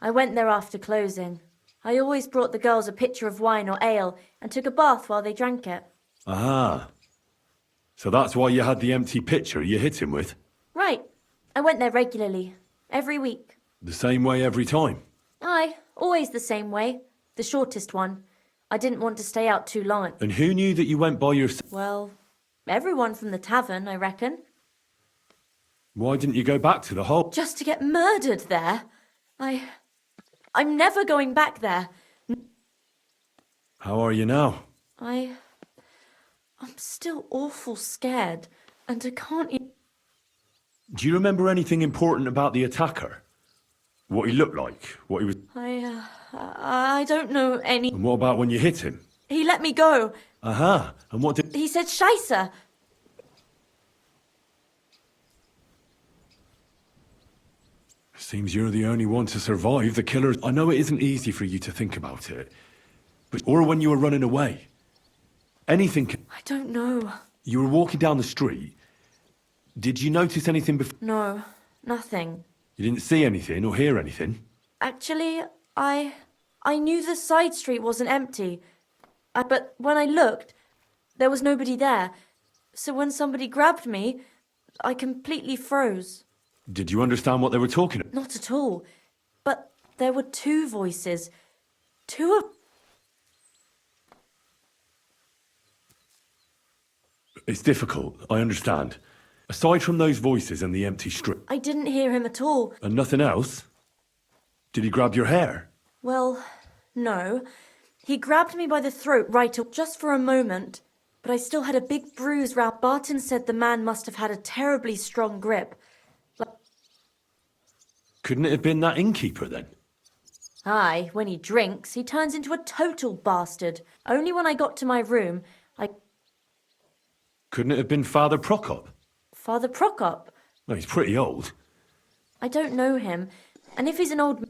I went there after closing. I always brought the girls a pitcher of wine or ale and took a bath while they drank it. Ah. So that's why you had the empty pitcher you hit him with? Right. I went there regularly. Every week. The same way every time? Aye, always the same way. The shortest one. I didn't want to stay out too long. And who knew that you went by yourself? Well, everyone from the tavern, I reckon. Why didn't you go back to the hole? Just to get murdered there? I'm never going back there. How are you now? I'm still awful scared, and I can't... Do you remember anything important about the attacker? What he looked like? What he was... I don't know any... And what about when you hit him? He let me go. Aha. And what did... He said Scheisse. Seems you're the only one to survive the killers. I know it isn't easy for you to think about it. But... Or when you were running away. Anything can... I don't know. You were walking down the street. Did you notice anything before? No, nothing. You didn't see anything or hear anything? Actually, I knew the side street wasn't empty. But when I looked, there was nobody there. So when somebody grabbed me, I completely froze. Did you understand what they were talking about? Not at all. But there were two voices. Two of... It's difficult, I understand. Aside from those voices and the empty strip, I didn't hear him at all. and nothing else? Did he grab your hair? Well, no. He grabbed me by the throat just for a moment, but I still had a big bruise round. Barton said the man must have had a terribly strong grip. Couldn't it have been that innkeeper then? Aye, when he drinks, he turns into a total bastard. Only when I got to my room, Couldn't it have been Father Prokop? Father Prokop? Well, he's pretty old. I don't know him, and if he's an old...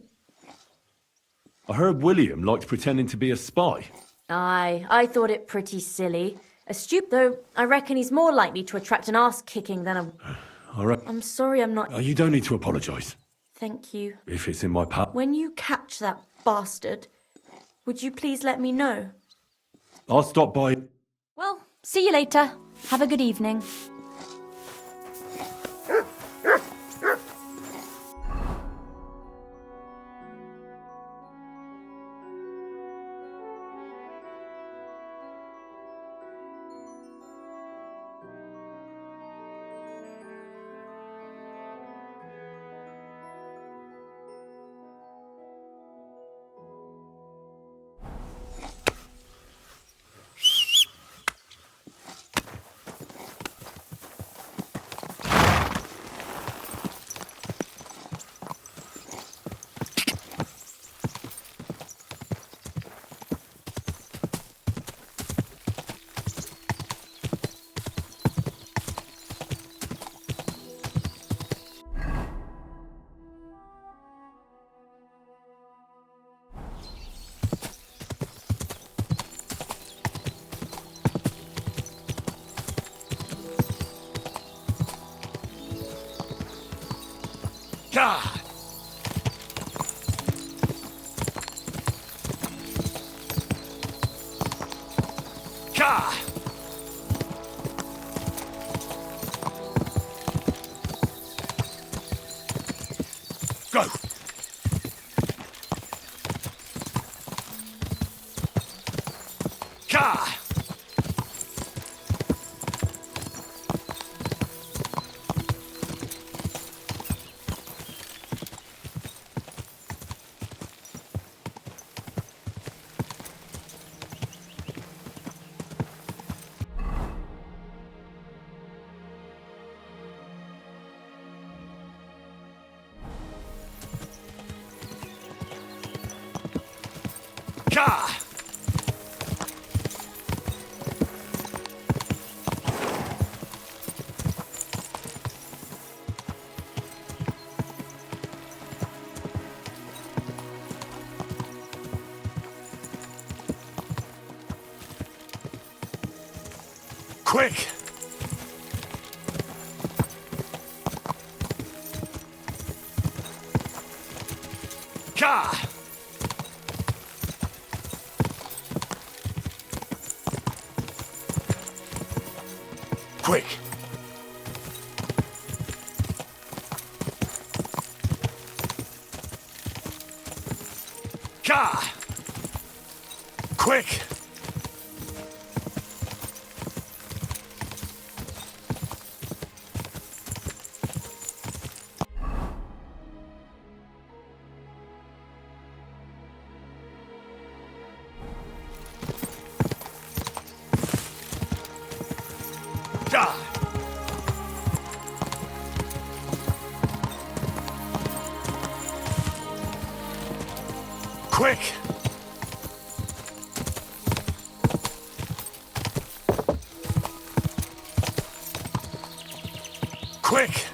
I heard William liked pretending to be a spy. Aye, I thought it pretty silly. Though, I reckon he's more likely to attract an ass-kicking than a... All right. I'm sorry I'm not... You don't need to apologise. Thank you. If it's in my power. When you catch that bastard, would you please let me know? I'll stop by. Well, see you later. Have a good evening. God! God! Go! God! God! Quick! God! Quick! God! Quick! God! Quick! Quick!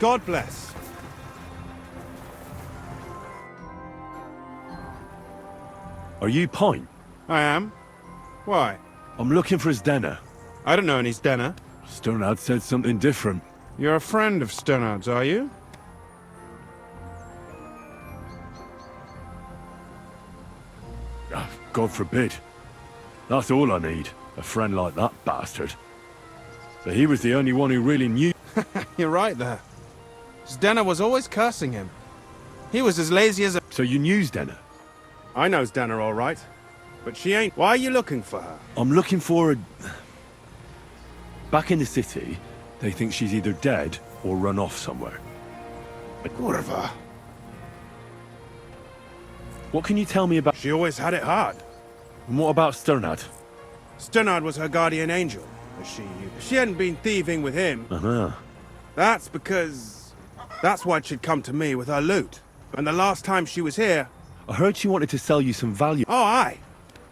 God bless. Are you Pint? I am. Why? I'm looking for his denner. I don't know any Stenner. Sternad said something different. You're a friend of Sternard's, are you? Ah, God forbid. That's all I need. A friend like that bastard. But he was the only one who really knew. You're right there. Stenner was always cursing him. He was as lazy as a... So you knew Stenner? I know Stenner all right. But she ain't... Why are you looking for her? I'm looking for a... Back in the city, they think she's either dead or run off somewhere. Kurva. What can you tell me about... She always had it hard. And what about Sternad? Sternard was her guardian angel. She hadn't been thieving with him. Uh-huh. That's because... That's why she'd come to me with her loot. And the last time she was here... I heard she wanted to sell you some value. Oh, aye.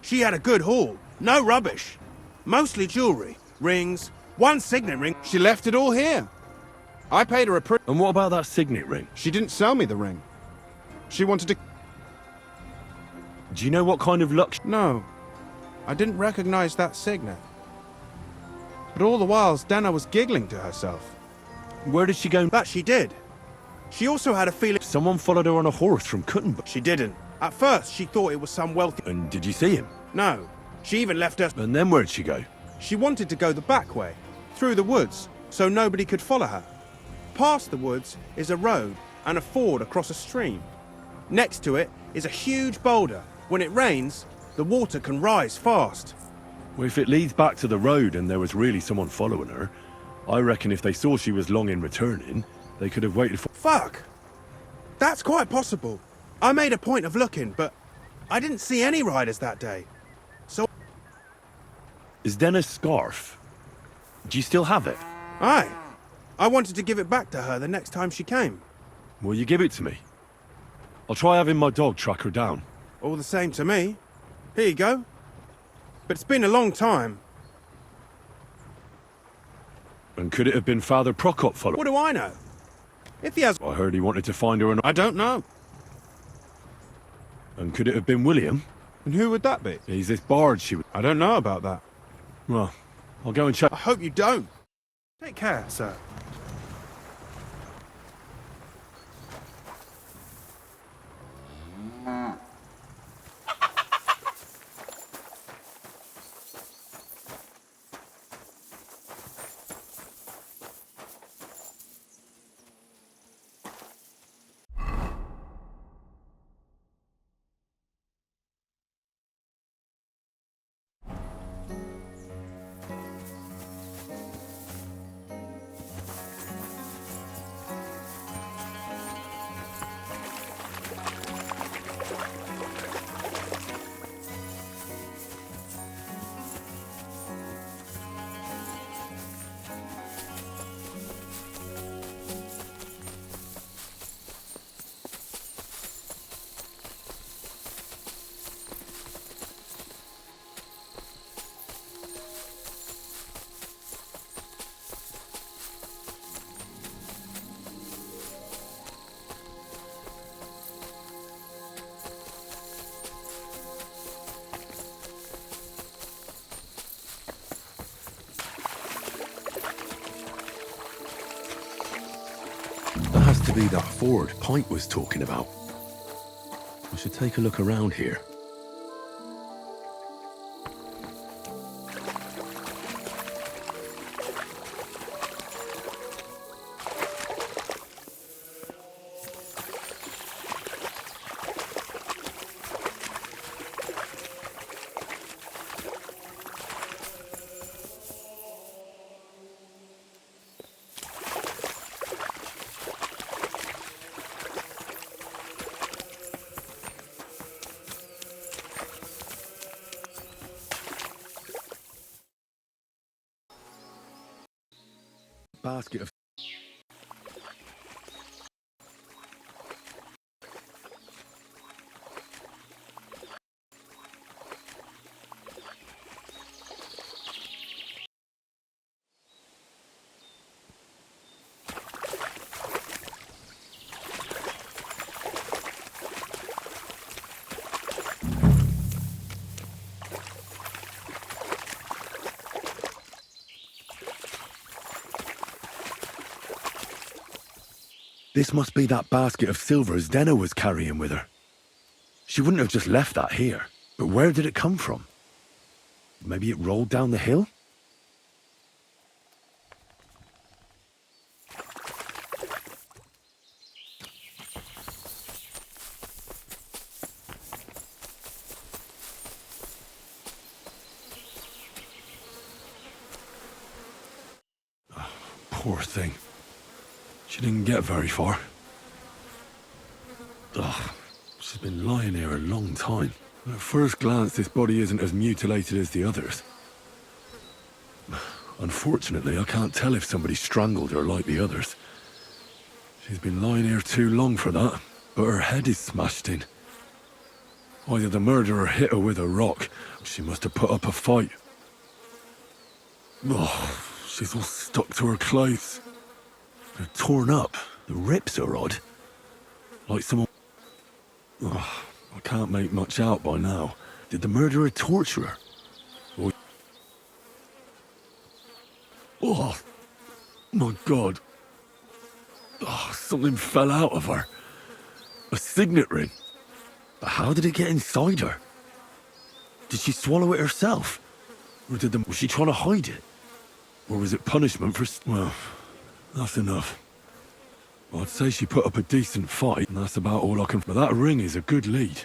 She had a good haul. No rubbish. Mostly jewelry, rings, one signet ring. She left it all here. I paid her a pretty... And what about that signet ring? She didn't sell me the ring. She wanted to... Do you know what kind of luck... No. I didn't recognize that signet. But all the while, Stenner was giggling to herself. Where did she go? That she did. She also had a feeling... Someone followed her on a horse from Kuttenberg. She didn't. At first, she thought it was some wealthy... And did you see him? No. She even left us... And then where'd she go? She wanted to go the back way, through the woods, so nobody could follow her. Past the woods is a road and a ford across a stream. Next to it is a huge boulder. When it rains, the water can rise fast. Well, if it leads back to the road and there was really someone following her, I reckon if they saw she was long in returning, they could have waited for... Fuck! That's quite possible. I made a point of looking, but I didn't see any riders that day. So... Is Denna's scarf? Do you still have it? Aye. I wanted to give it back to her the next time she came. Will you give it to me? I'll try having my dog track her down. All the same to me. Here you go. But it's been a long time. And could it have been Father Prokop following? What do I know? If he has... I heard he wanted to find her and... I don't know. And could it have been William? And who would that be? He's this bard she... I don't know about that. Well, I'll go and check. I hope you don't. Take care, sir. to be that ford Pint was talking about. I should take a look around here. Basket of... This must be that basket of silver Zdena was carrying with her. She wouldn't have just left that here. But where did it come from? Maybe it rolled down the hill? Oh, poor thing. She didn't get very far. Ugh, she's been lying here a long time. At first glance, this body isn't as mutilated as the others. Unfortunately, I can't tell if somebody strangled her like the others. She's been lying here too long for that, but her head is smashed in. Either the murderer hit her with a rock, or she must have put up a fight. Ugh, she's all stuck to her clothes. They're torn up. The rips are odd. Like someone... Ugh, I can't make much out by now. Did the murderer torture her? Or... Oh, my God. Oh, something fell out of her. A signet ring. But how did it get inside her? Did she swallow it herself? Or was she trying to hide it? Or was it punishment for... Well... That's enough. I'd say she put up a decent fight, and that's about all I can... But that ring is a good lead.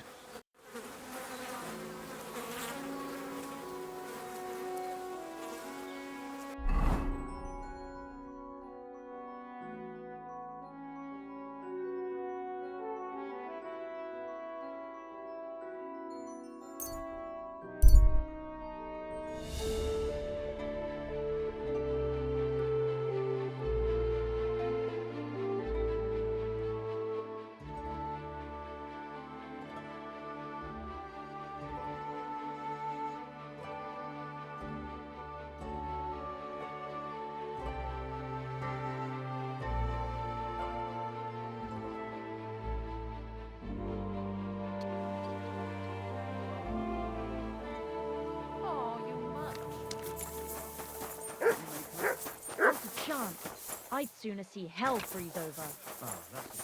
I'd sooner see hell freeze over. Oh, that's a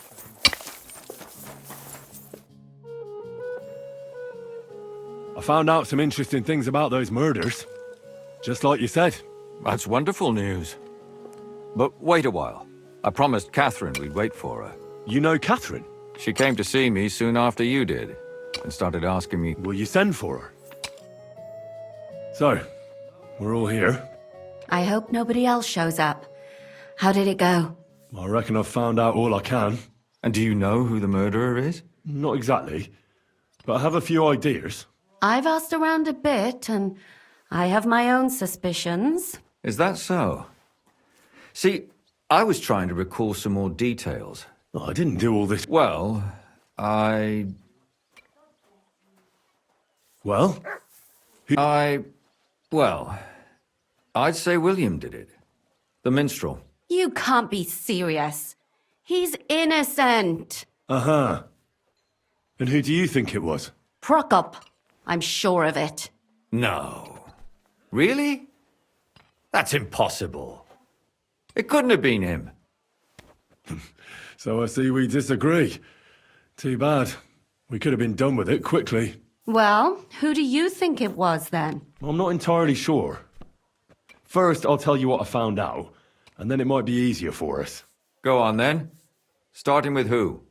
shame. I found out some interesting things about those murders. Just like you said. That's wonderful news. But wait a while. I promised Catherine we'd wait for her. You know Catherine? She came to see me soon after you did, and started asking me... Will you send for her? So, we're all here. I hope nobody else shows up. How did it go? I reckon I've found out all I can. And do you know who the murderer is? Not exactly, but I have a few ideas. I've asked around a bit, and I have my own suspicions. Is that so? See, I was trying to recall some more details. Oh, I didn't do all this. Well, Well? Well, I'd say William did it. The minstrel. You can't be serious. He's innocent. Uh-huh. And who do you think it was? Prokop. I'm sure of it. No. Really? That's impossible. It couldn't have been him. So I see we disagree. Too bad. We could have been done with it quickly. Well, who do you think it was then? I'm not entirely sure. First, I'll tell you what I found out, and then it might be easier for us. Go on then. Starting with who?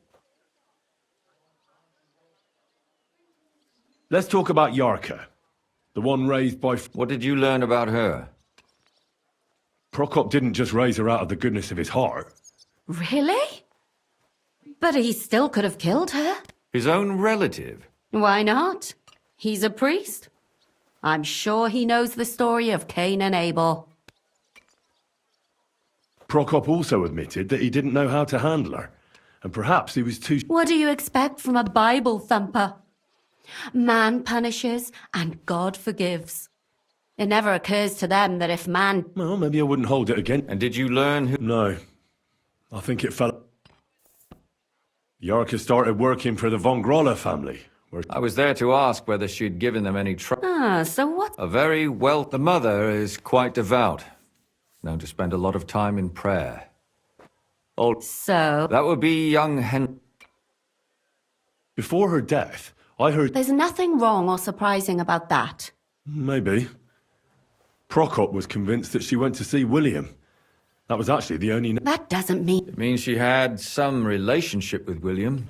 Let's talk about Yarka, the one raised by... What did you learn about her? Prokop didn't just raise her out of the goodness of his heart. Really? But he still could have killed her. His own relative? Why not? He's a priest. I'm sure he knows the story of Cain and Abel. Prokop also admitted that he didn't know how to handle her, and perhaps he was too... What do you expect from a Bible thumper? Man punishes and God forgives. It never occurs to them that if man... Well, maybe I wouldn't hold it again. And did you learn who... No. I think it fell... Yarka started working for the von Groller family. I was there to ask whether she'd given them any trouble. Ah, so what? A very well... The mother is quite devout. Known to spend a lot of time in prayer. So... That would be young Hen... Before her death, I heard... There's nothing wrong or surprising about that. Maybe. Prokop was convinced that she went to see William. That was actually the only... That doesn't mean... It means she had some relationship with William.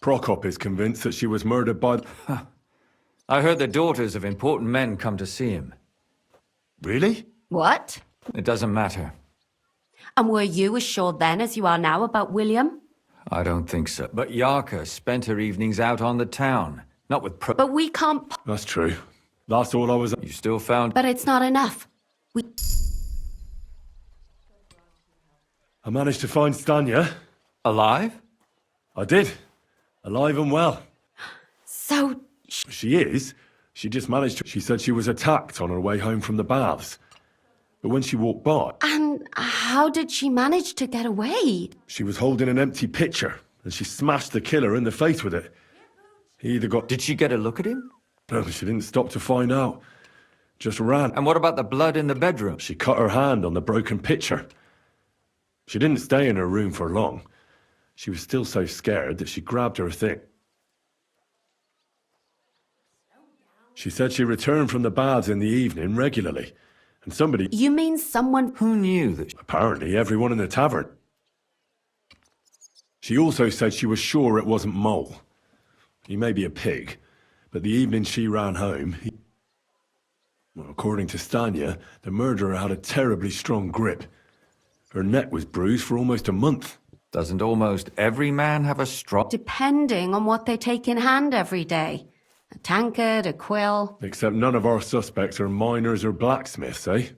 Prokop is convinced that she was murdered by... I heard the daughters of important men come to see him. Really? What? It doesn't matter. And were you as sure then as you are now about William? I don't think so. But Yarka spent her evenings out on the town, not with But we can't... That's true. That's all I was... You still found... But it's not enough. I managed to find Stanya. Alive? I did. Alive and well. So... She is. She just managed to... She said she was attacked on her way home from the baths. But when she walked by... And how did she manage to get away? She was holding an empty pitcher, and she smashed the killer in the face with it. He either got... Did she get a look at him? No, she didn't stop to find out. Just ran. And what about the blood in the bedroom? She cut her hand on the broken pitcher. She didn't stay in her room for long. She was still so scared that she grabbed her thing. She said she returned from the baths in the evening regularly, and somebody... You mean someone... Who knew that... Apparently everyone in the tavern. She also said she was sure it wasn't Mole. He may be a pig, but the evening she ran home, well, according to Stanya, the murderer had a terribly strong grip. Her neck was bruised for almost a month. Doesn't almost every man have a strong... Depending on what they take in hand every day. A tankard, a quill... Except none of our suspects are miners or blacksmiths, eh?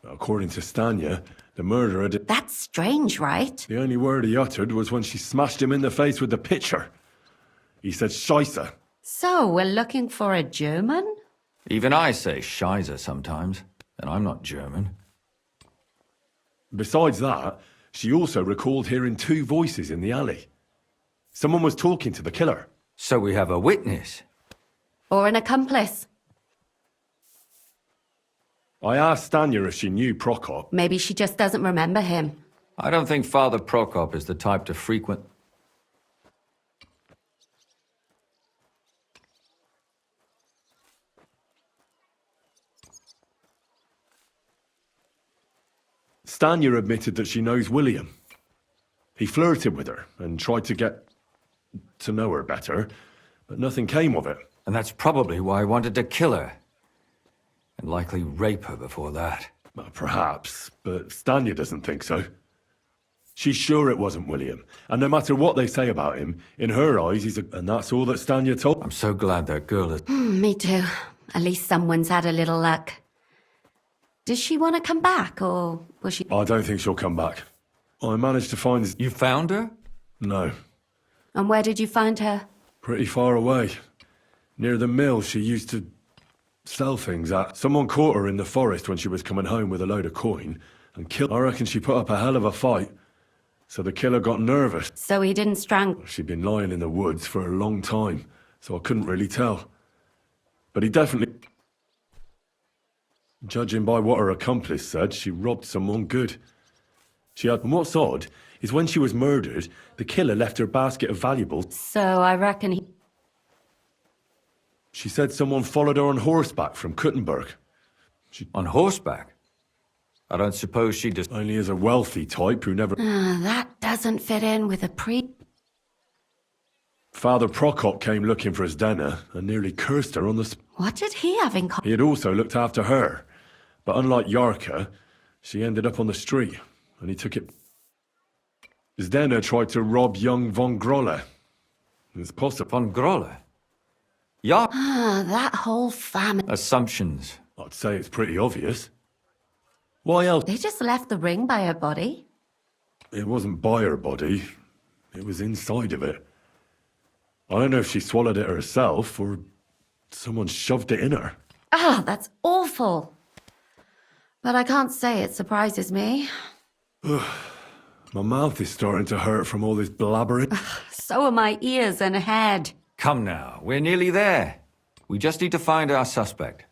According to Stanya, the murderer did... That's strange, right? The only word he uttered was when she smashed him in the face with the pitcher. He said Scheisse. So, we're looking for a German? Even I say Scheiße sometimes, and I'm not German. Besides that, she also recalled hearing two voices in the alley. Someone was talking to the killer. So we have a witness. Or an accomplice. I asked Stanya if she knew Prokop. Maybe she just doesn't remember him. I don't think Father Prokop is the type to frequent... Stanya admitted that she knows William. He flirted with her and tried to get to know her better, but nothing came of it. And that's probably why I wanted to kill her. And likely rape her before that. Well, perhaps, but Stanya doesn't think so. She's sure it wasn't William, and no matter what they say about him, in her eyes he's a... And that's all that Stanya told. I'm so glad that girl is... Me too. At least someone's had a little luck. Does she want to come back, or was she... I don't think she'll come back. I managed to find... You found her? No. And where did you find her? Pretty far away. Near the mill she used to sell things at. Someone caught her in the forest when she was coming home with a load of coin and killed... I reckon she put up a hell of a fight. So the killer got nervous. So he didn't strangle... She'd been lying in the woods for a long time, so I couldn't really tell. But he definitely... Judging by what her accomplice said, she robbed someone good. And what's odd is when she was murdered, the killer left her basket of valuables. So I reckon he... She said someone followed her on horseback from Kuttenberg. On horseback? I don't suppose she just... Only as a wealthy type who never... that doesn't fit in with a Father Prokop came looking for Zdena and nearly cursed her on the... What did he have in common? He had also looked after her. But unlike Yarka, she ended up on the street, and he took it... Zdena tried to rob young von Grolle. It's possible. Von Grolle? Yeah. That whole family... Assumptions. I'd say it's pretty obvious. Why else? They just left the ring by her body. It wasn't by her body. It was inside of it. I don't know if she swallowed it herself, or someone shoved it in her. That's awful. But I can't say it surprises me. My mouth is starting to hurt from all this blabbering. So are my ears and head. Come now, we're nearly there. We just need to find our suspect.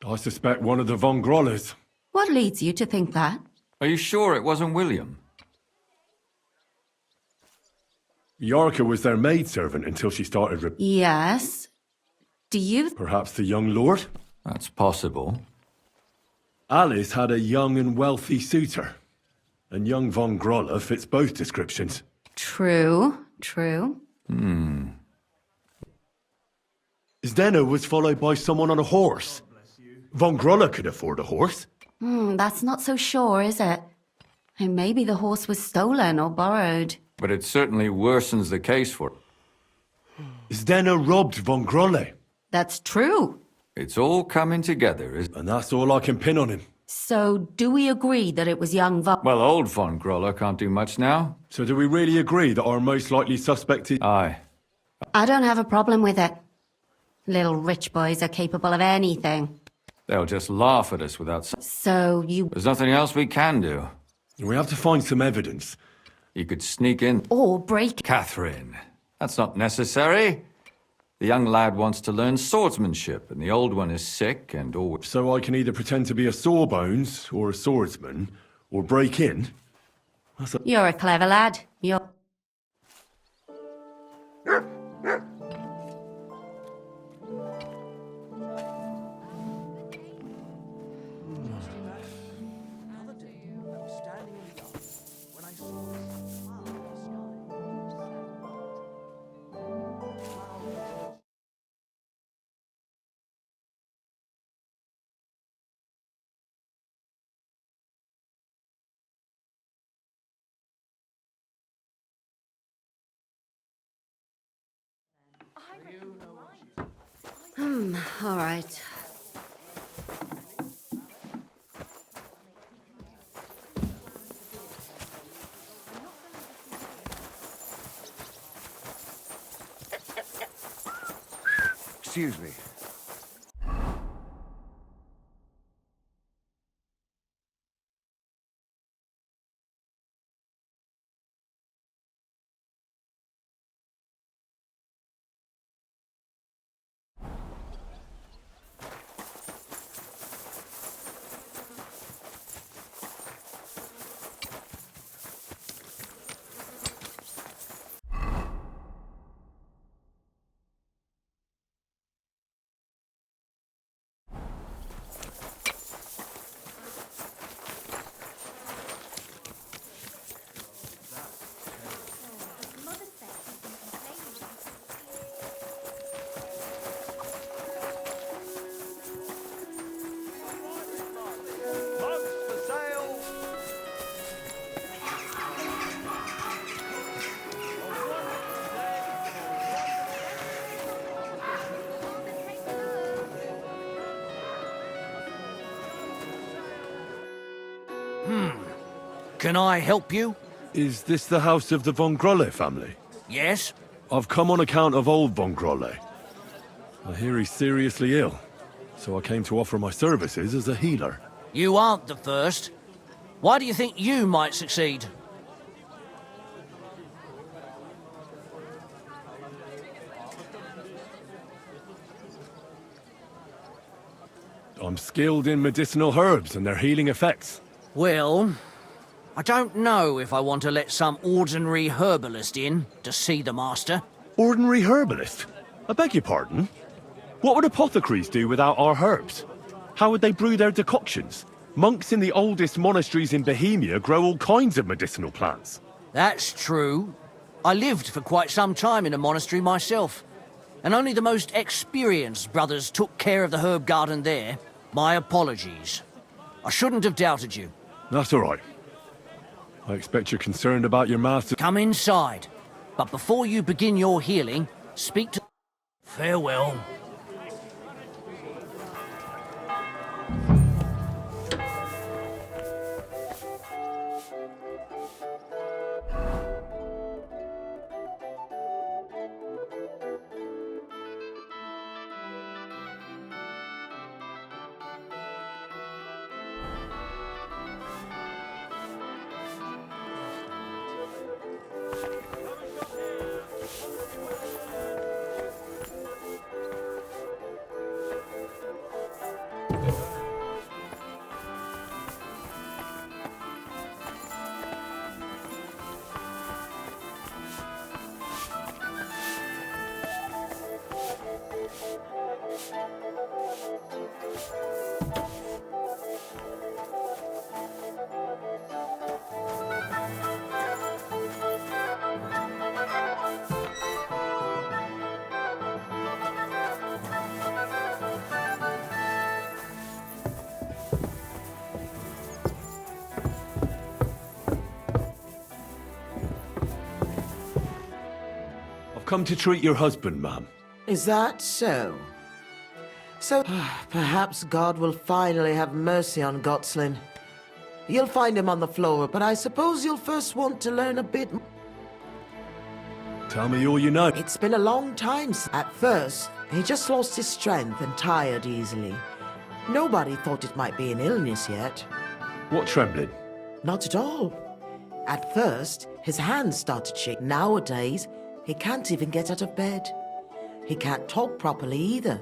I suspect one of the von Grolles. What leads you to think that? Are you sure it wasn't William? Yarka was their maidservant until she started Yes. Do you... Perhaps the young lord? That's possible. Alice had a young and wealthy suitor. And young von Grolle fits both descriptions. True. Zdena was followed by someone on a horse. Von Grolle could afford a horse. That's not so sure, is it? And maybe the horse was stolen or borrowed. But it certainly worsens the case for... Zdena robbed von Grolle. That's true. It's all coming together, and that's all I can pin on him. So, do we agree that it was young von... Well, old von Grolle can't do much now. So do we really agree that our most likely suspect is... Aye. I don't have a problem with it. Little rich boys are capable of anything. They'll just laugh at us without... So, you... There's nothing else we can do. We have to find some evidence. You could sneak in... Or break... Catherine, that's not necessary. The young lad wants to learn swordsmanship, and the old one is sick and always... So I can either pretend to be a sawbones, or a swordsman, or break in? You're a clever lad. You're... all right. Excuse me. Can I help you? Is this the house of the Von Grolle family? Yes? I've come on account of old Von Grolle. I hear he's seriously ill, so I came to offer my services as a healer. You aren't the first. Why do you think you might succeed? I'm skilled in medicinal herbs and their healing effects. Well, I don't know if I want to let some ordinary herbalist in to see the master. Ordinary herbalist? I beg your pardon? What would apothecaries do without our herbs? How would they brew their decoctions? Monks in the oldest monasteries in Bohemia grow all kinds of medicinal plants. That's true. I lived for quite some time in a monastery myself, and only the most experienced brothers took care of the herb garden there. My apologies. I shouldn't have doubted you. That's all right. I expect you're concerned about your master. Come inside. But before you begin your healing, speak to... Farewell. Come to treat your husband, ma'am. Is that so? So, perhaps God will finally have mercy on Gotslin. You'll find him on the floor, but I suppose you'll first want to learn a bit. Tell me all you know. It's been a long time. At first, he just lost his strength and tired easily. Nobody thought it might be an illness yet. What trembling? Not at all. At first, his hands started shaking. Nowadays, he can't even get out of bed. He can't talk properly either.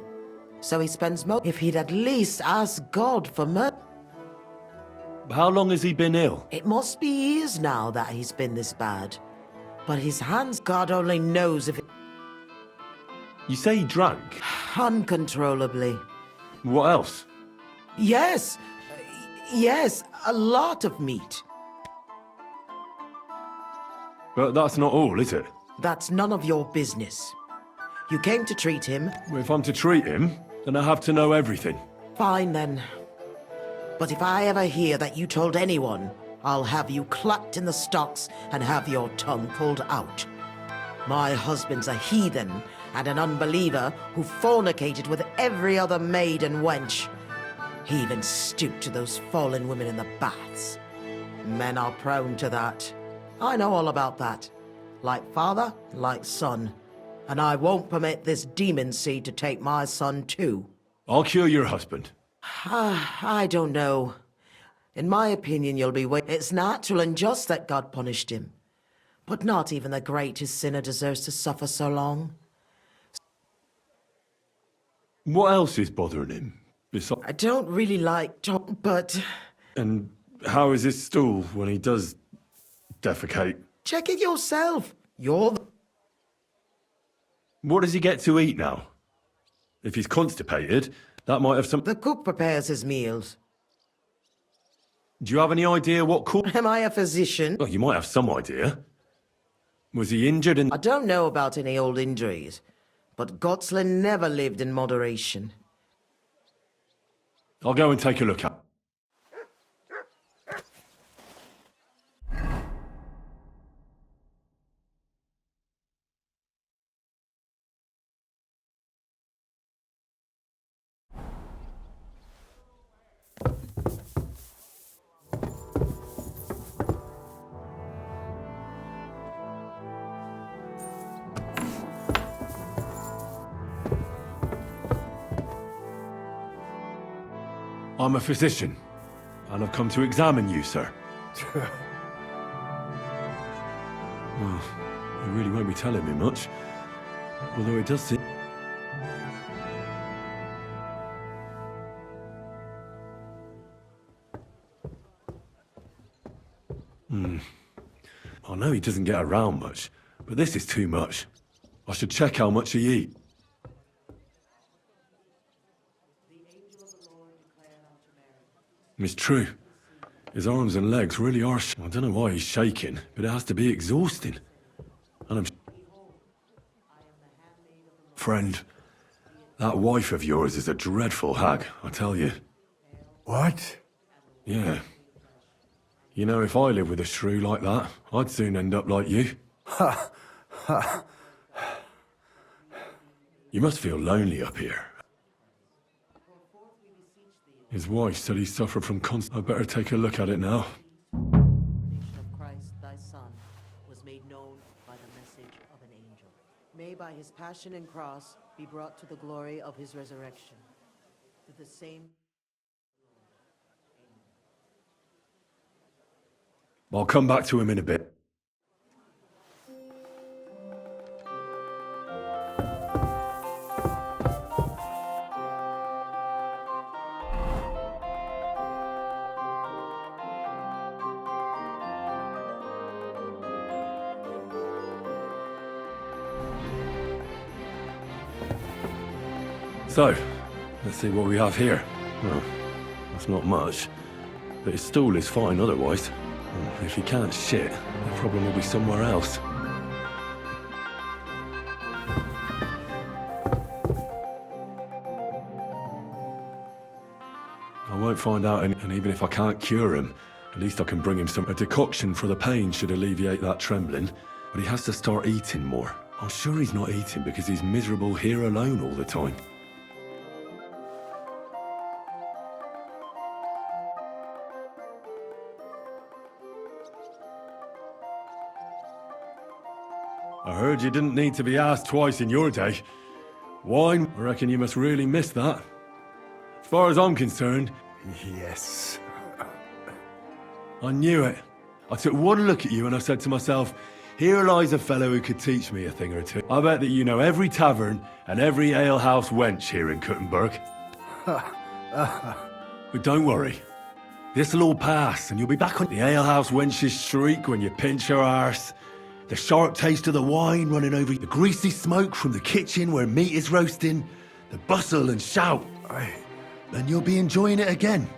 So he spends most... If he'd at least ask God for mercy. How long has he been ill? It must be years now that he's been this bad. But his hands, God only knows if... You say he drank? Uncontrollably. What else? Yes. Yes, a lot of meat. But that's not all, is it? That's none of your business. You came to treat him. If I'm to treat him, then I have to know everything. Fine then. But if I ever hear that you told anyone, I'll have you clapped in the stocks and have your tongue pulled out. My husband's a heathen and an unbeliever who fornicated with every other maid and wench. He even stooped to those fallen women in the baths. Men are prone to that. I know all about that. Like father, like son. And I won't permit this demon seed to take my son too. I'll cure your husband. I don't know. In my opinion, you'll be It's natural and just that God punished him. But not even the greatest sinner deserves to suffer so long. What else is bothering him? I don't really like talk, but... And how is his stool when he does defecate? Check it yourself. You're the... What does he get to eat now? If he's constipated, that might have some... The cook prepares his meals. Do you have any idea what cook... Am I a physician? Well, you might have some idea. Was he injured in... I don't know about any old injuries, but Gotslin never lived in moderation. I'll go and take a look at... I'm a physician, and I've come to examine you, sir. Well, you really won't be telling me much, although it does seem... I know he doesn't get around much, but this is too much. I should check how much he eats. It's true. His arms and legs really are... I don't know why he's shaking, but it has to be exhausting. And I'm... Friend, that wife of yours is a dreadful hag, I tell you. What? Yeah. You know, if I lived with a shrew like that, I'd soon end up like you. Ha! Ha! You must feel lonely up here. His wife said he suffered from I better take a look at it now. Of Christ, thy Son, was made known by the message of an angel. May by his passion and cross be brought to the glory of his resurrection. To the same... I'll come back to him in a bit. So, let's see what we have here. Well, that's not much, but his stool is fine otherwise. If he can't shit, the problem will be somewhere else. I won't find out, and even if I can't cure him, at least I can bring him a decoction for the pain should alleviate that trembling. But he has to start eating more. I'm sure he's not eating because he's miserable here alone all the time. I heard you didn't need to be asked twice in your day. Wine, I reckon you must really miss that. As far as I'm concerned... Yes. I knew it. I took one look at you and I said to myself, here lies a fellow who could teach me a thing or two. I bet that you know every tavern and every alehouse wench here in Kuttenberg. But don't worry. This'll all pass and you'll be back on the alehouse wench's shriek when you pinch her arse. The sharp taste of the wine running over the greasy smoke from the kitchen where meat is roasting, the bustle and shout. Then you'll be enjoying it again.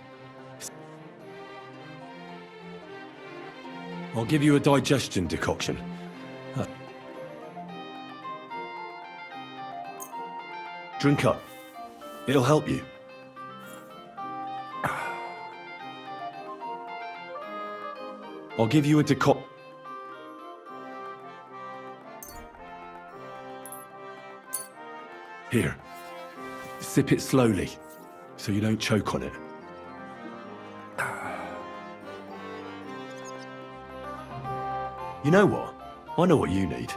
I'll give you a digestion decoction. Drink up. It'll help you. I'll give you a decoction. Here, sip it slowly, so you don't choke on it. You know what? I know what you need.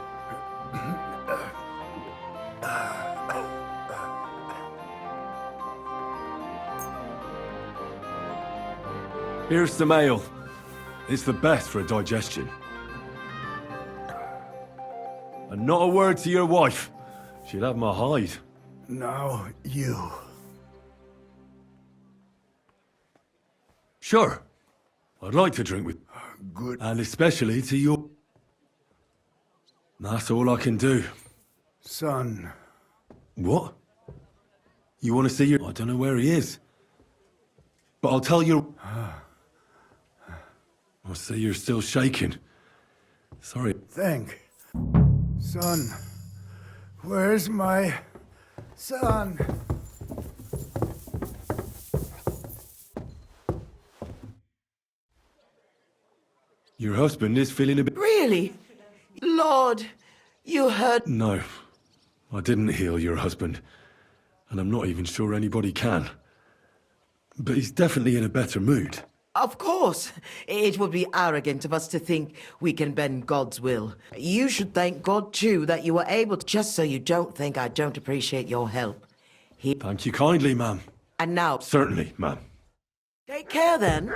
Here's some ale. It's the best for a digestion. And not a word to your wife. She'll have my hide. Now, you. Sure. I'd like to drink with... Good. And especially to your... That's all I can do. Son. What? You want to see your... I don't know where he is. But I'll tell you... I see you're still shaking. Sorry. Think. Son. Where's my... son? Your husband is feeling a bit... Really? Lord, you heard... No, I didn't heal your husband. And I'm not even sure anybody can. But he's definitely in a better mood. Of course. It would be arrogant of us to think we can bend God's will. You should thank God, too, that you were able to... Just so you don't think I don't appreciate your help. Thank you kindly, ma'am. And now... Certainly, ma'am. Take care then.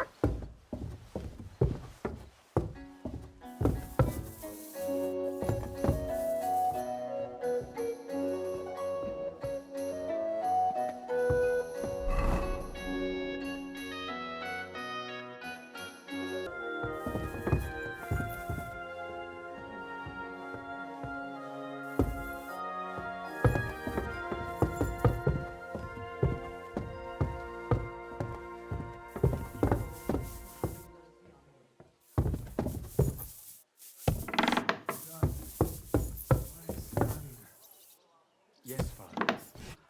Yes, Father.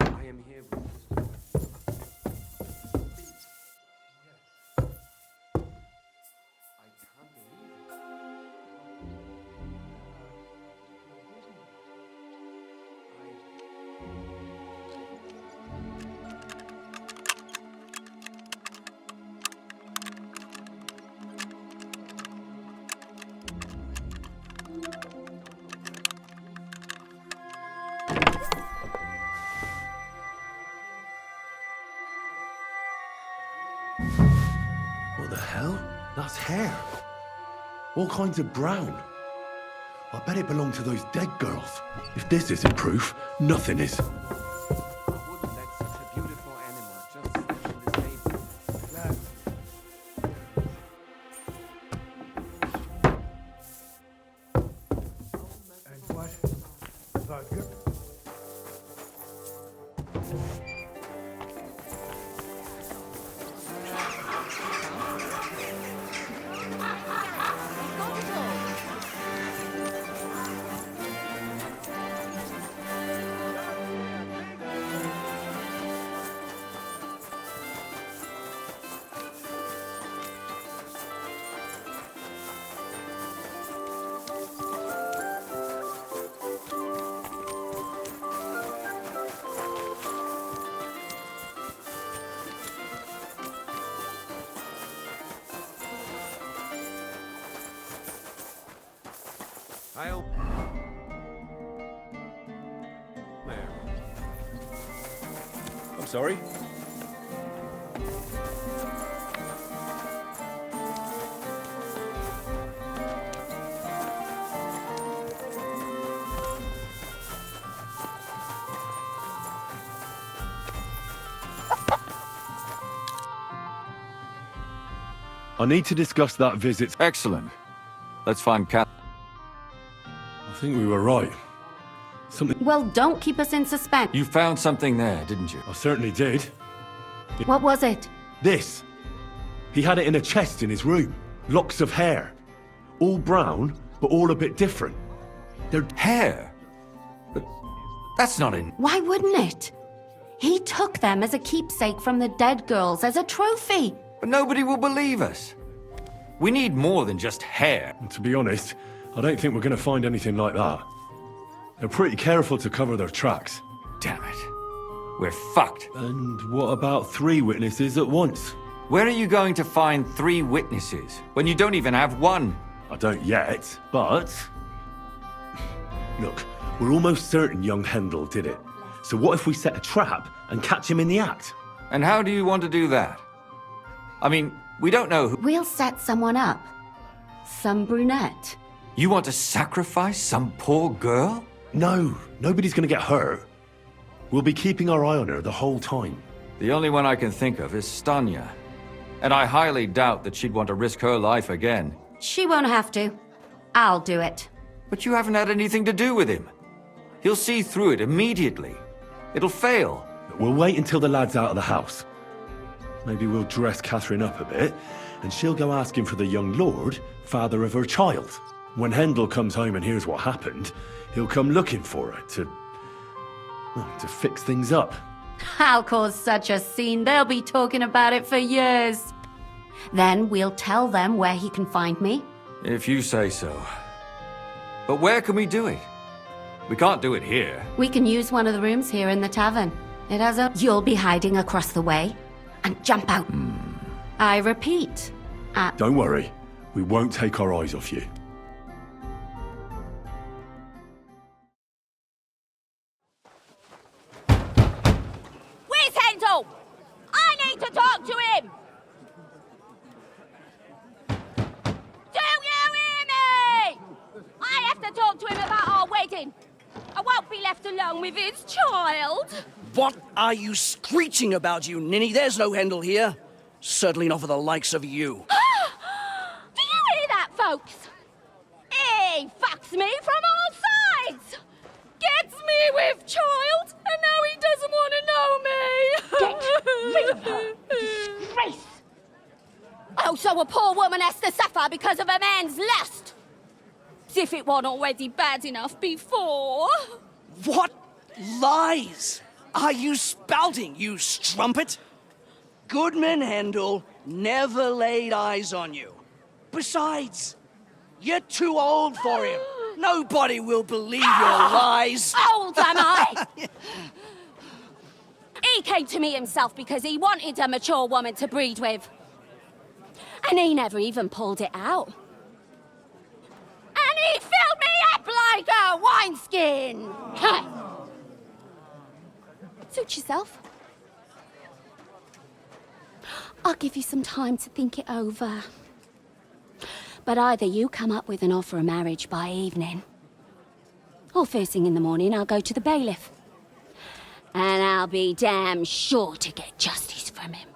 I am here with What the hell? That's hair. All kinds of brown. I bet it belonged to those dead girls. If this isn't proof, nothing is. And what about your... I'll... There. I'm sorry? I need to discuss that visit. Excellent. Let's find Cat. I think we were right. Something... Well, don't keep us in suspense. You found something there, didn't you? I certainly did. What was it? This. He had it in a chest in his room. Locks of hair. All brown, but all a bit different. They're... Hair? But that's not in... Why wouldn't it? He took them as a keepsake from the dead girls, as a trophy. But nobody will believe us. We need more than just hair. To be honest, I don't think we're going to find anything like that. They're pretty careful to cover their tracks. Damn it. We're fucked. And what about 3 witnesses at once? Where are you going to find 3 witnesses when you don't even have one? I don't yet, but... Look, we're almost certain young Hendel did it. So what if we set a trap and catch him in the act? And how do you want to do that? I mean, we don't know who... We'll set someone up. Some brunette. You want to sacrifice some poor girl? No, nobody's going to get hurt. We'll be keeping our eye on her the whole time. The only one I can think of is Stanya. And I highly doubt that she'd want to risk her life again. She won't have to. I'll do it. But you haven't had anything to do with him. He'll see through it immediately. It'll fail. We'll wait until the lad's out of the house. Maybe we'll dress Catherine up a bit, and she'll go asking for the young lord, father of her child. When Hendel comes home and hears what happened, he'll come looking for her to fix things up. I'll cause such a scene, they'll be talking about it for years. Then we'll tell them where he can find me. If you say so. But where can we do it? We can't do it here. We can use one of the rooms here in the tavern. It has a... You'll be hiding across the way and jump out. I repeat. Don't worry. We won't take our eyes off you. Where's Handel? I need to talk to him! to talk to him about our wedding. I won't be left alone with his child. What are you screeching about, you ninny? There's no Handel here. Certainly not for the likes of you. Do you hear that, folks? He fucks me from all sides. Gets me with child, and now he doesn't want to know me. Get rid of her. Disgrace. Oh, so a poor woman has to suffer because of a man's lust. As if it wasn't already bad enough before. What lies are you spouting, you strumpet? Goodman Handel never laid eyes on you. Besides, you're too old for him. Nobody will believe your lies. Old am I? He came to me himself because he wanted a mature woman to breed with. And he never even pulled it out. And he filled me up like a wineskin. Suit yourself. I'll give you some time to think it over. But either you come up with an offer of marriage by evening, or first thing in the morning I'll go to the bailiff. And I'll be damn sure to get justice from him.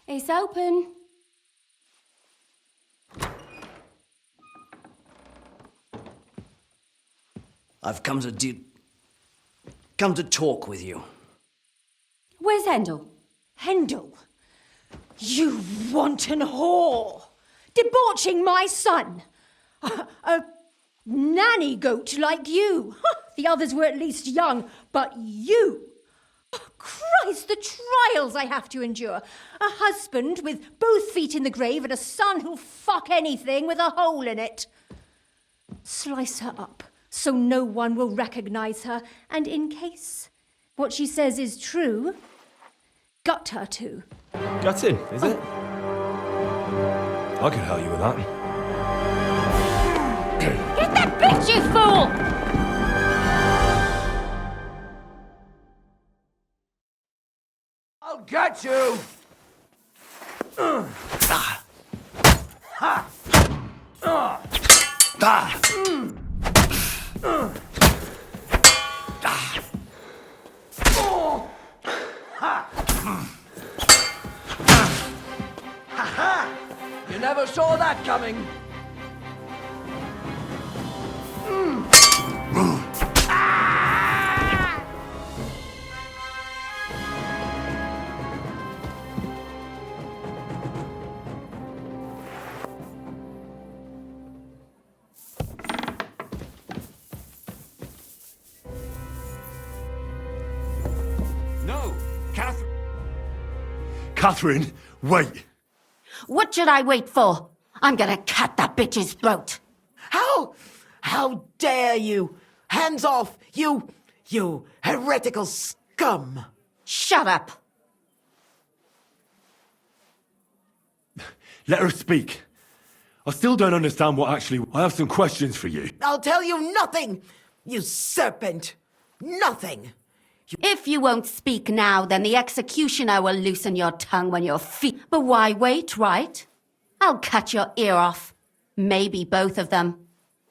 It's open. I've come to talk with you. Where's Handel? Handel? You wanton whore! Debauching my son! A nanny goat like you! The others were at least young, but you! Christ, the trials I have to endure. A husband with both feet in the grave and a son who'll fuck anything with a hole in it. Slice her up so no one will recognize her, and in case what she says is true, gut her too. Gutting, is it? I can help you with that. Get that bitch, you fool! I'll get you! You never saw that coming. No, Catherine. Catherine, wait. What should I wait for? I'm gonna cut that bitch's throat. How dare you? Hands off, you heretical scum. Shut up. Let her speak. I still don't understand what actually... I have some questions for you. I'll tell you nothing, you serpent. Nothing. If you won't speak now, then the executioner will loosen your tongue when your feet... But why wait, right? I'll cut your ear off. Maybe both of them.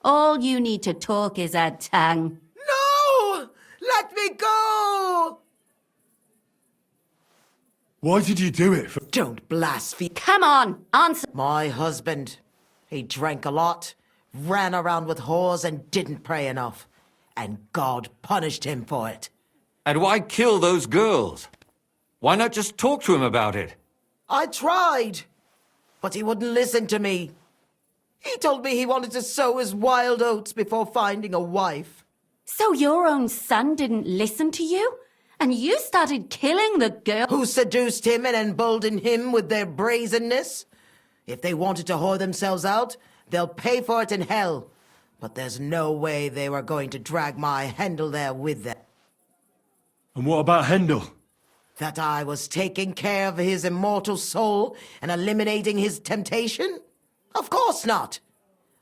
All you need to talk is a tongue. No! Let me go! Why did you do it? Don't blaspheme. Come on, answer. My husband, he drank a lot, ran around with whores and didn't pray enough. And God punished him for it. And why kill those girls? Why not just talk to him about it? I tried, but he wouldn't listen to me. He told me he wanted to sow his wild oats before finding a wife. So your own son didn't listen to you? And you started killing the girl who seduced him and emboldened him with their brazenness. If they wanted to whore themselves out, they'll pay for it in hell. But there's no way they were going to drag my Handel there with them. And what about Handel? That I was taking care of his immortal soul and eliminating his temptation? Of course not.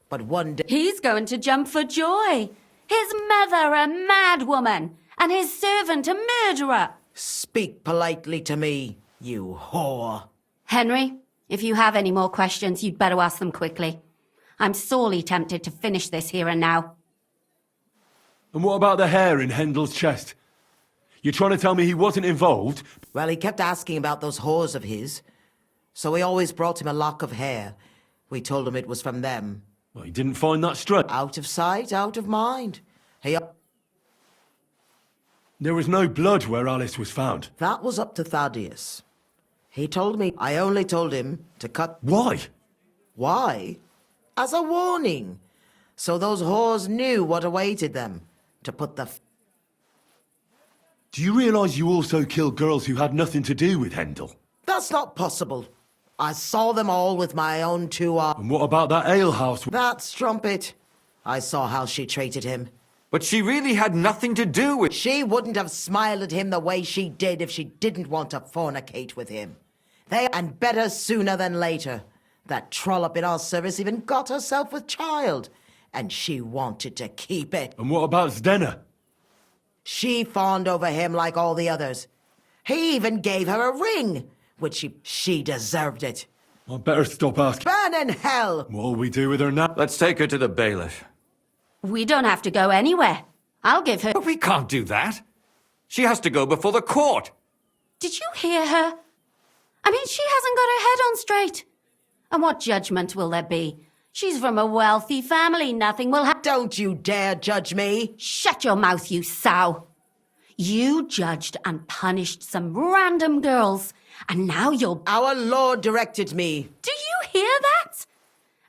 But one day... He's going to jump for joy. His mother a mad woman, and his servant a murderer. Speak politely to me, you whore. Henry, if you have any more questions, you'd better ask them quickly. I'm sorely tempted to finish this here and now. And what about the hair in Handel's chest? You're trying to tell me he wasn't involved? Well, he kept asking about those whores of his. So we always brought him a lock of hair. We told him it was from them. Well, he didn't find that strange. Out of sight, out of mind. There was no blood where Alice was found. That was up to Thaddeus. He told me. I only told him to cut... Why? Why? As a warning. So those whores knew what awaited them. To put the... Do you realise you also killed girls who had nothing to do with Handel? That's not possible. I saw them all with my own 2 eyes. And what about that alehouse? That strumpet. I saw how she treated him. But she really had nothing to do with... She wouldn't have smiled at him the way she did if she didn't want to fornicate with him. And better sooner than later. That trollop in our service even got herself with child. And she wanted to keep it. And what about Zdena? She fawned over him like all the others. He even gave her a ring, which she deserved it. I better stop asking. Burn in hell! What'll we do with her now? Let's take her to the bailiff. We don't have to go anywhere. I'll give her... But we can't do that. She has to go before the court. Did you hear her? I mean, she hasn't got her head on straight. And what judgment will there be? She's from a wealthy family. Nothing will happen. Don't you dare judge me. Shut your mouth, you sow. You judged and punished some random girls, and now you're... Our Lord directed me. Do you hear that?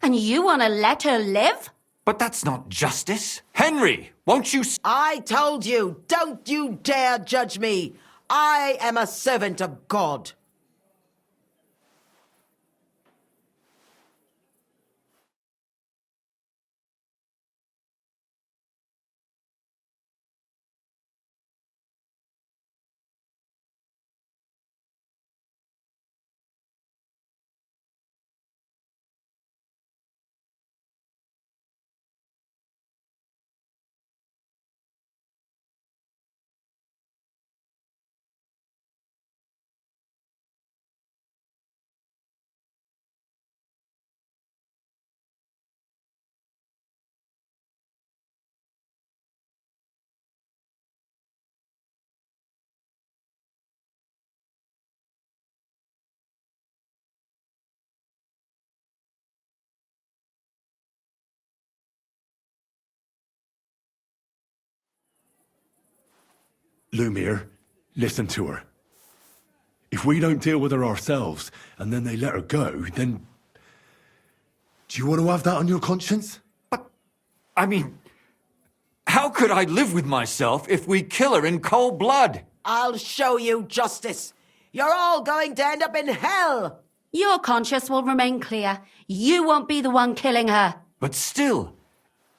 And you want to let her live? But that's not justice. Henry, won't you... I told you, don't you dare judge me. I am a servant of God. Lumiere, listen to her. If we don't deal with her ourselves, and then they let her go, then... Do you want to have that on your conscience? But, I mean... How could I live with myself if we kill her in cold blood? I'll show you justice. You're all going to end up in hell. Your conscience will remain clear. You won't be the one killing her. But still...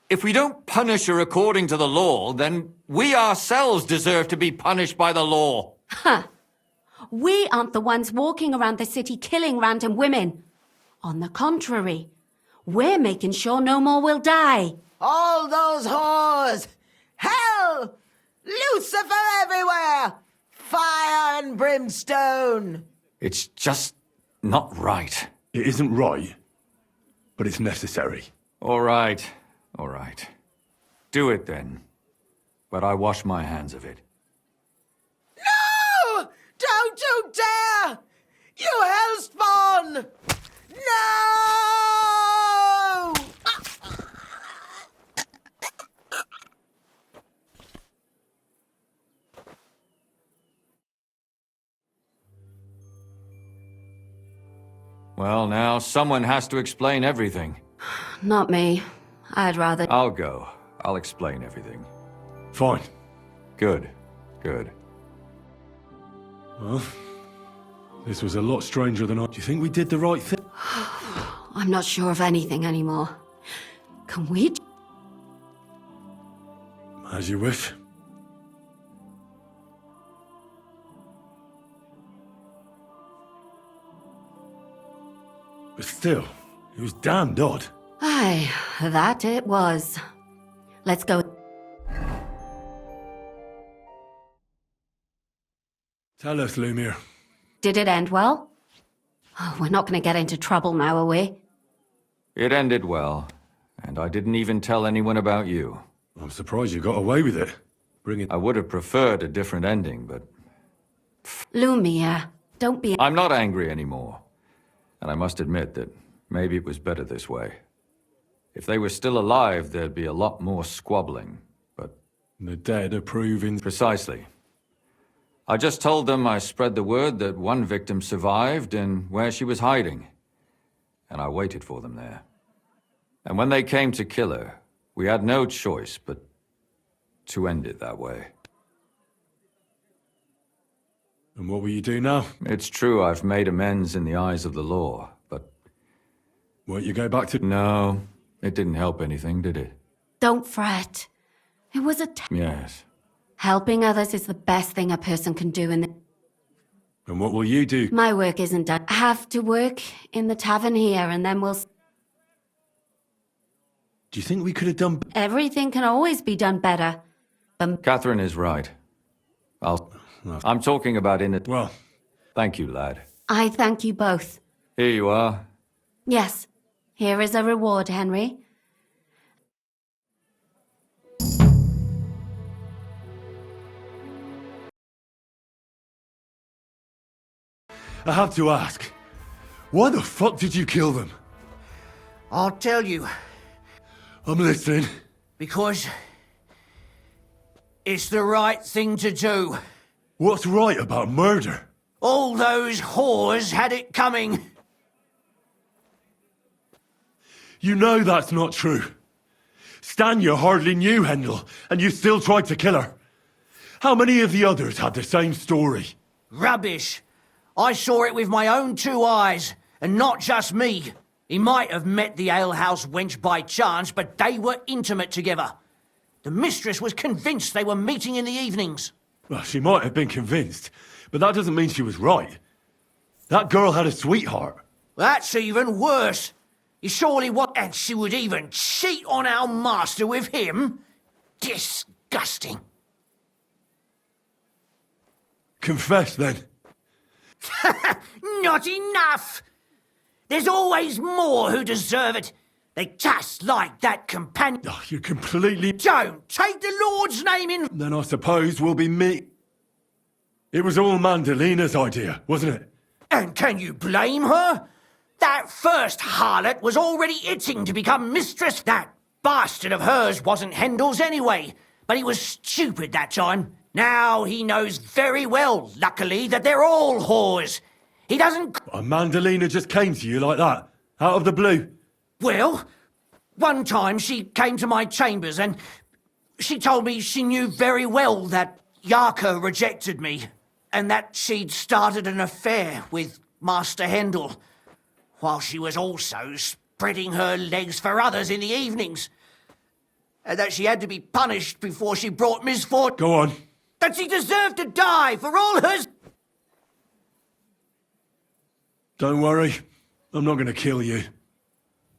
If we don't punish her according to the law, then we ourselves deserve to be punished by the law. Huh. We aren't the ones walking around the city killing random women. On the contrary, we're making sure no more will die. All those whores! Hell! Lucifer everywhere! Fire and brimstone! It's just not right. It isn't right, but it's necessary. All right. All right. Do it then. But I wash my hands of it. No! Don't you dare! You hellspawn! No! Well, now, someone has to explain everything. Not me. I'd rather... I'll go. I'll explain everything. Fine. Good. Good. Well, this was a lot stranger than I... Do you think we did the right thing? I'm not sure of anything anymore. Can we... As you wish. But still, it was damned odd. Aye, that it was. Let's go. Tell us, Lumiere. Did it end well? Oh, we're not going to get into trouble now, are we? It ended well, and I didn't even tell anyone about you. I'm surprised you got away with it. I would have preferred a different ending, but... Lumiere, don't be... I'm not angry anymore. And I must admit that maybe it was better this way. If they were still alive, there'd be a lot more squabbling, but... The dead are proving... Precisely. I just told them I spread the word that one victim survived and where she was hiding. And I waited for them there. And when they came to kill her, we had no choice but to end it that way. And what will you do now? It's true I've made amends in the eyes of the law, but... Won't you go back to... No, it didn't help anything, did it? Don't fret. It was a... Yes. Helping others is the best thing a person can do in the... And what will you do? My work isn't done. I have to work in the tavern here, and then we'll... Do you think we could have done... Everything can always be done better. Catherine is right. I'm talking about in it. Well... Thank you, lad. I thank you both. Here you are. Yes. Here is a reward, Henry. I have to ask, why the fuck did you kill them? I'll tell you. I'm listening. Because it's the right thing to do. What's right about murder? All those whores had it coming. You know that's not true. Stan you hardly knew Hendel, and you still tried to kill her. How many of the others had the same story? Rubbish. I saw it with my own two eyes, and not just me. He might have met the alehouse wench by chance, but they were intimate together. The mistress was convinced they were meeting in the evenings. Well, she might have been convinced, but that doesn't mean she was right. That girl had a sweetheart. That's even worse. He surely was, and she would even cheat on our master with him? Disgusting. Confess, then. Not enough! There's always more who deserve it. They just like that companion. Oh, you completely... Don't take the Lord's name in... Then I suppose we'll be me. It was all Mandelina's idea, wasn't it? And can you blame her? That first harlot was already itching to become mistress. That bastard of hers wasn't Hendel's anyway, but he was stupid that time. Now he knows very well, luckily, that they're all whores. He doesn't... And Mandelina just came to you like that, out of the blue? Well, one time she came to my chambers and she told me she knew very well that Yarka rejected me and that she'd started an affair with Master Hendel, while she was also spreading her legs for others in the evenings. And that she had to be punished before she brought misfortune. Go on. That she deserved to die for all her... Don't worry, I'm not going to kill you.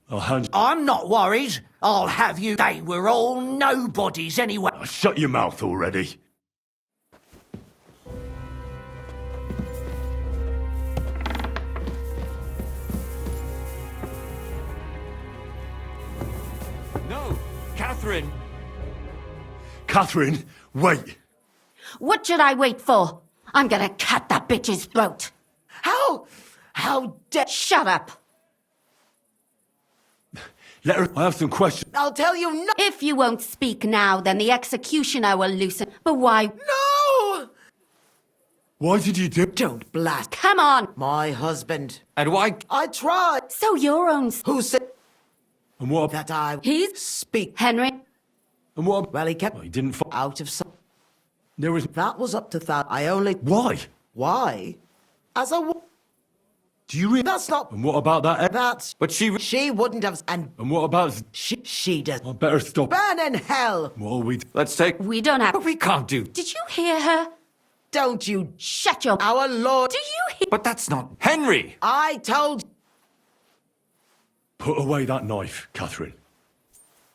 I'll hand you... I'm not worried. I'll have you... They were all nobodies anyway. Oh, shut your mouth already. No, Catherine! Catherine, wait! What should I wait for? I'm gonna cut that bitch's throat. How dare... Shut up. Let her... I have some questions. I'll tell you no... If you won't speak now, then the executioner will loosen. But why? No! Why did you do... Don't blast. Come on. My husband. And why... I tried. So your own... Who said... And what... That I... He's... Speak. Henry. And what... Well, he kept... Well, he didn't... Out of sight. There was... That was up to that. I only... Why? Why? As a Do you really? That's not... And what about that? That's... But She wouldn't have... And what about... She does... I better stop. Burn in hell! What we... Let's take... We don't have... But we can't do... Did you hear her? Don't you... Shut your... Our Lord... Do you hear... But that's not... Henry! I told... Put away that knife, Catherine.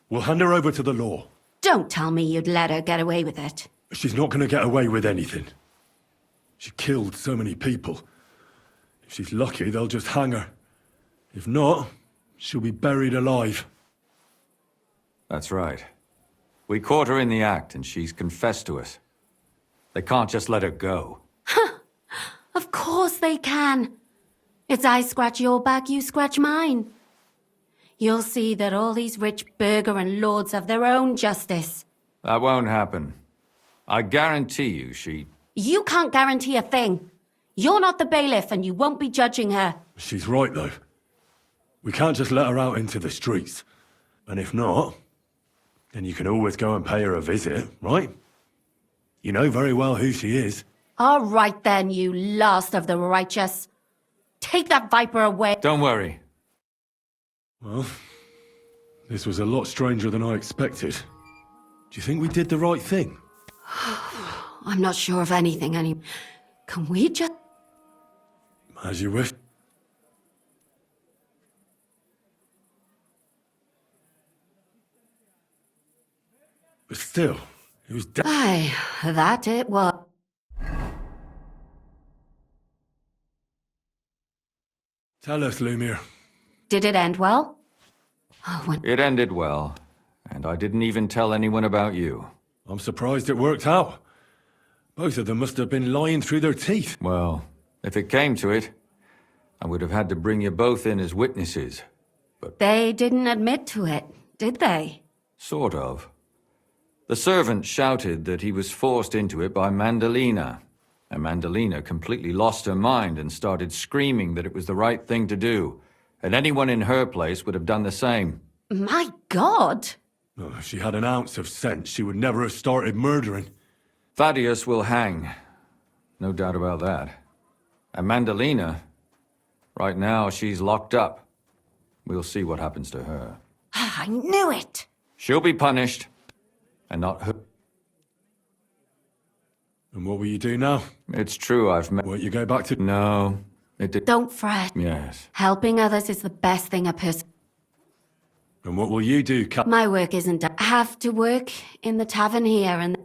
We'll hand her over to the law. Don't tell me you'd let her get away with it. She's not going to get away with anything. She killed so many people. If she's lucky, they'll just hang her. If not, she'll be buried alive. That's right. We caught her in the act, and she's confessed to us. They can't just let her go. Of course they can. It's I scratch your back, you scratch mine. You'll see that all these rich burgher and lords have their own justice. That won't happen. I guarantee you she... You can't guarantee a thing. You're not the bailiff and you won't be judging her. She's right, though. We can't just let her out into the streets. And if not, then you can always go and pay her a visit, right? You know very well who she is. All right then, you last of the righteous. Take that viper away. Don't worry. Well, this was a lot stranger than I expected. Do you think we did the right thing? I'm not sure of anything any... Can we just... As you wish. But still, it was... Aye, that it was. Tell us, Lumiere. Did it end well? Oh, It ended well, and I didn't even tell anyone about you. I'm surprised it worked out. Both of them must have been lying through their teeth. Well, if it came to it, I would have had to bring you both in as witnesses. They didn't admit to it, did they? Sort of. The servant shouted that he was forced into it by Mandelina, and Mandelina completely lost her mind and started screaming that it was the right thing to do, and anyone in her place would have done the same. My God! Oh, if she had an ounce of sense, she would never have started murdering. Thaddeus will hang. No doubt about that. And Mandelina, right now she's locked up. We'll see what happens to her. I knew it! She'll be punished, and not her. And what will you do now? It's true, I've met... Won't you go back to... No, it did... Don't fret. Yes. Helping others is the best thing a person... And what will you do, Cap... My work isn't done. I have to work in the tavern here and...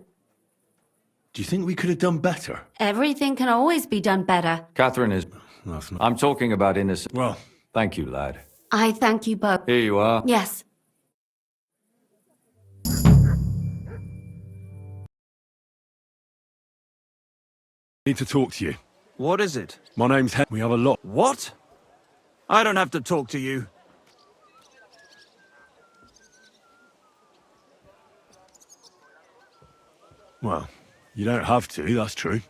Do you think we could have done better? Everything can always be done better. Catherine is... That's not... I'm talking about innocent... Well... Thank you, lad. I thank you both. Here you are. Yes. I need to talk to you. What is it? My name's Hen. We have a lot... What? I don't have to talk to you. Well, you don't have to, that's true.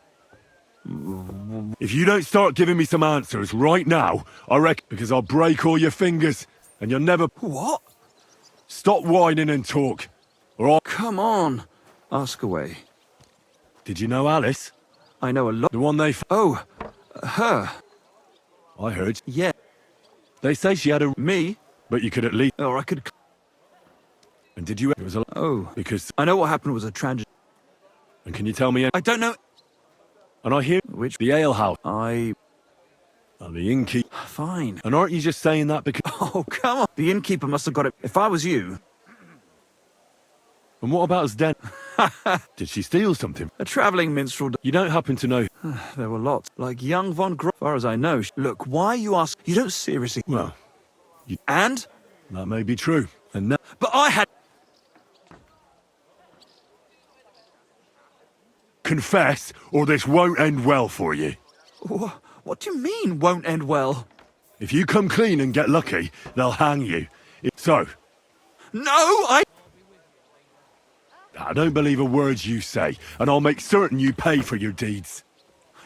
If you don't start giving me some answers right now, I reckon... Because I'll break all your fingers, and you'll never... What? Stop whining and talk, or I'll... Come on. Ask away. Did you know Alice? I know a lot. The one they... Oh, her. I heard. Yeah. They say she had a... Me? But you could at least... Or I could... And did you... It was a... Oh. Because... I know what happened was a tragedy. And can you tell me... I don't know... And I hear... Which... The alehouse. And the innkeeper... Fine. And aren't you just saying that because... Oh, come on. The innkeeper must have got it. If I was you... And what about us then? Did she steal something? A travelling minstrel... You don't happen to know... There were lots. Like young von Gro... As far as I know... Look, why you ask... You don't seriously... Well... You... And? That may be true. And now... But I had... Confess, or this won't end well for you. What do you mean, won't end well? If you come clean and get lucky, they'll hang you. So... No, I don't believe a word you say, and I'll make certain you pay for your deeds.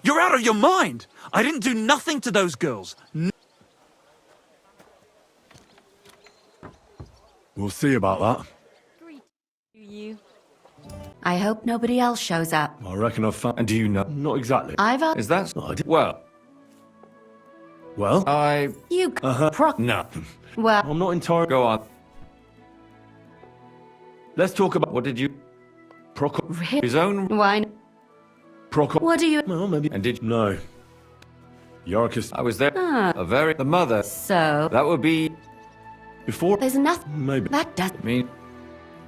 You're out of your mind! I didn't do nothing to those girls. We'll see about that. You. I hope nobody else shows up. I reckon I've found... And do you know? Not exactly. I've... Is that... No, I did. Well, Well? You... No. Well... I'm not entirely... Go on. Let's talk about... What did you... Prokop. His own... Why... Prokop. What do you... Well, maybe... And did... No. Yarkis. I was there. Ah. A very... The mother. So... That would be... Before... There's nothing... Maybe. That does... I mean...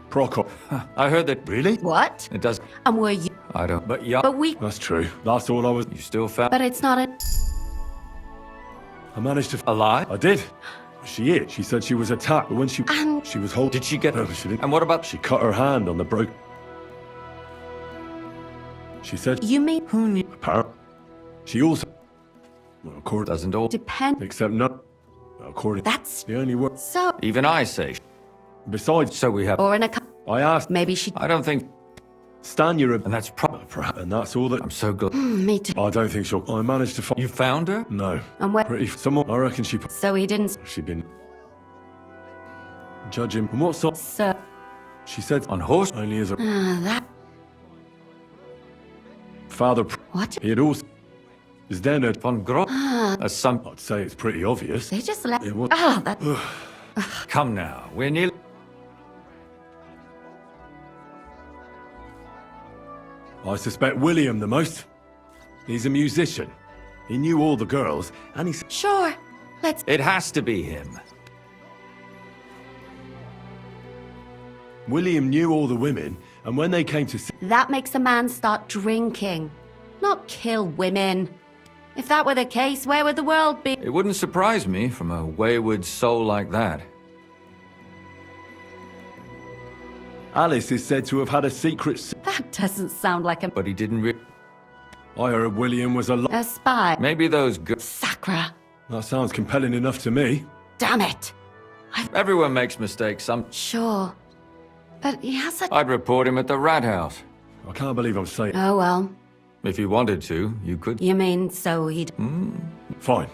Prokop. I heard that... Really? What? It does... And were you... I don't... But yeah... But we... That's true. That's all I was... You still found... But it's not a... I managed to... Alive? I did. She is. She said she was attacked, but when she... And... She was holding... Did she get... No, she didn't. And what about... She cut her hand on the broke... She said... You mean... Who knew? Apparently. She also... Well, according... Doesn't all... Depend... Except not... According... That's... The only word... So... Even I say... Besides... So we have... Or in a... I asked... Maybe she... I don't think... Stan, you're a... And that's probably... And that's all that... I'm so good. Me too. I don't think she'll... I managed to find... You found her? No. And where... Pretty... Someone... I reckon she... So he didn't... She'd been... Judge him. And what sort... So... She said... On horse? Only as a... that... Father... What? He had also... Is then a... Von Gro... As some... I'd say it's pretty obvious. They just let... It was... Ah, that... Come now. We're nearly... I suspect William the most. He's a musician. He knew all the girls, and he's... Sure. Let's... It has to be him. William knew all the women, and when they came to see... That makes a man start drinking. Not kill women. If that were the case, where would the world be? It wouldn't surprise me from a wayward soul like that. Alice is said to have had a secret... That doesn't sound like a... But he didn't I heard William was a... A spy. Maybe those Sacra. That sounds compelling enough to me. Damn it. Everyone makes mistakes. Sure. But he has a... I'd report him at the rat house. I can't believe I'm saying... Oh, well. If you wanted to, you could. You mean so he'd... Fine.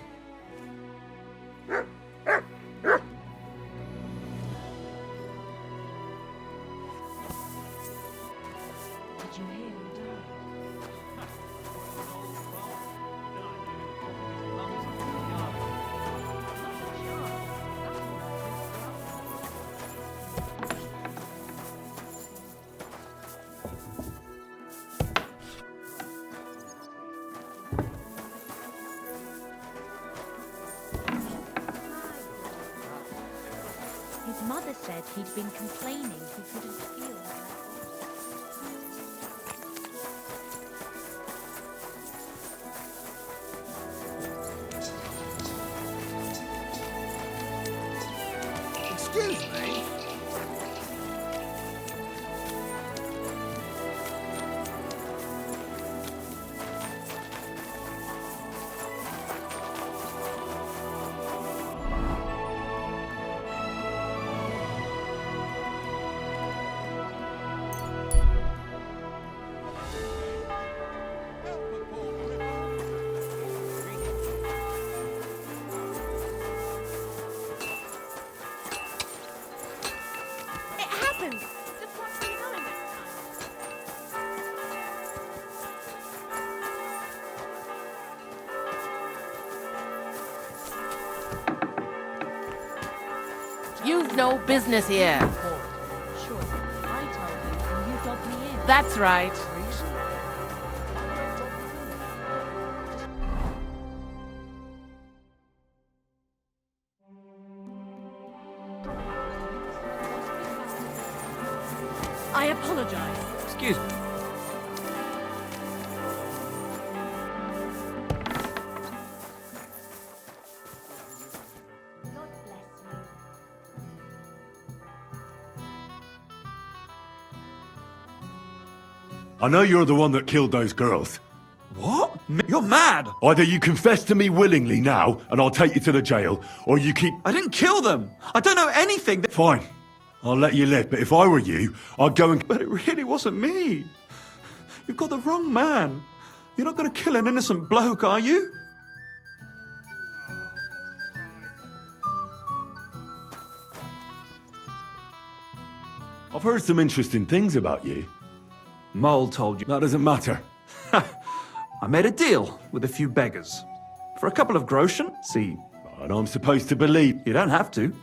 His mother said he'd been complaining he couldn't feel her. Excuse me? It happens. Just watch where you're going next time. You've no business here. Sure, I told you and you dobbed me in. That's right. I apologize. Excuse me. I know you're the one that killed those girls. What? You're mad! Either you confess to me willingly now, and I'll take you to the jail, or you keep... I didn't kill them! I don't know anything! Fine. I'll let you live, but if I were you, I'd go and... But it really wasn't me! You've got the wrong man! You're not gonna kill an innocent bloke, are you? I've heard some interesting things about you. Mole told you. That doesn't matter. I made a deal with a few beggars. For a couple of groschen, see. And I'm supposed to believe. You don't have to.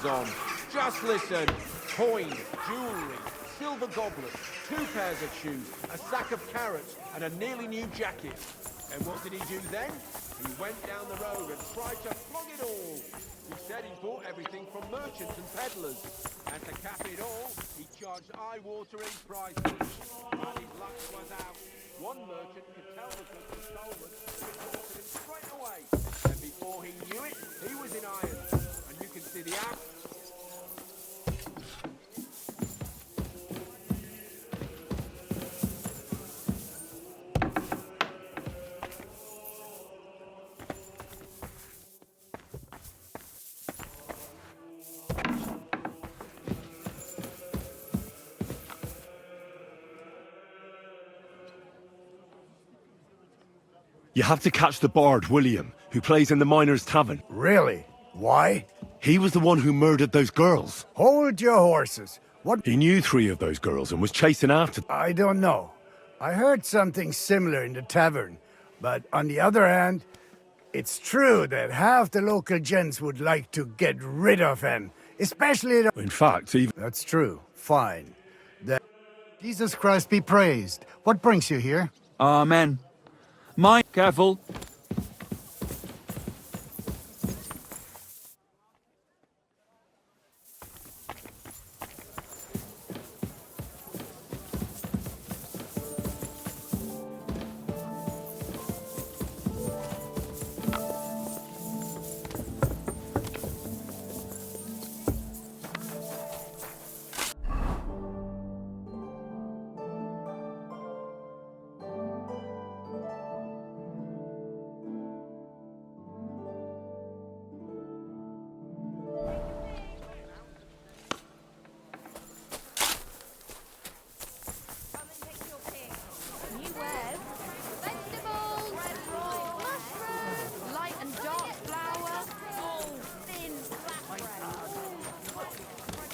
On. Just listen. Coins, jewellery, silver goblets, 2 pairs of shoes, a sack of carrots, and a nearly new jacket. And what did he do then? He went down the road and tried to flog it all. He said he bought everything from merchants and peddlers. And to cap it all, he charged eye-watering prices. When his luck was out, one merchant could tell the goods were stolen and reported him straight away. And before he knew it, he was in irons. And you can see the out. You have to catch the bard, William, who plays in the Miners' Tavern. Really? Why? He was the one who murdered those girls. Hold your horses. What? He knew 3 of those girls and was chasing after them. I don't know. I heard something similar in the tavern. But on the other hand, it's true that half the local gents would like to get rid of him. Especially the... In fact, even... That's true. Fine. Jesus Christ be praised. What brings you here? Amen. Mind careful.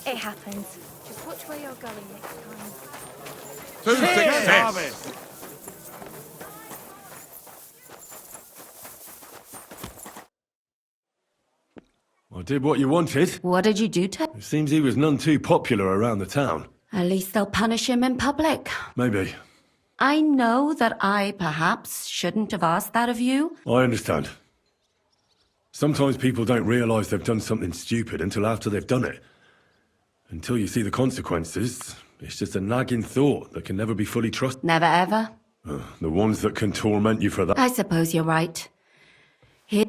It happens. Just watch where you're going next time. To success! I did what you wanted. What did you do to him? It seems he was none too popular around the town. At least they'll punish him in public. Maybe. I know that I perhaps shouldn't have asked that of you. I understand. Sometimes people don't realise they've done something stupid until after they've done it. Until you see the consequences, it's just a nagging thought that can never be fully trusted. Never ever. The ones that can torment you for that. I suppose you're right. Here.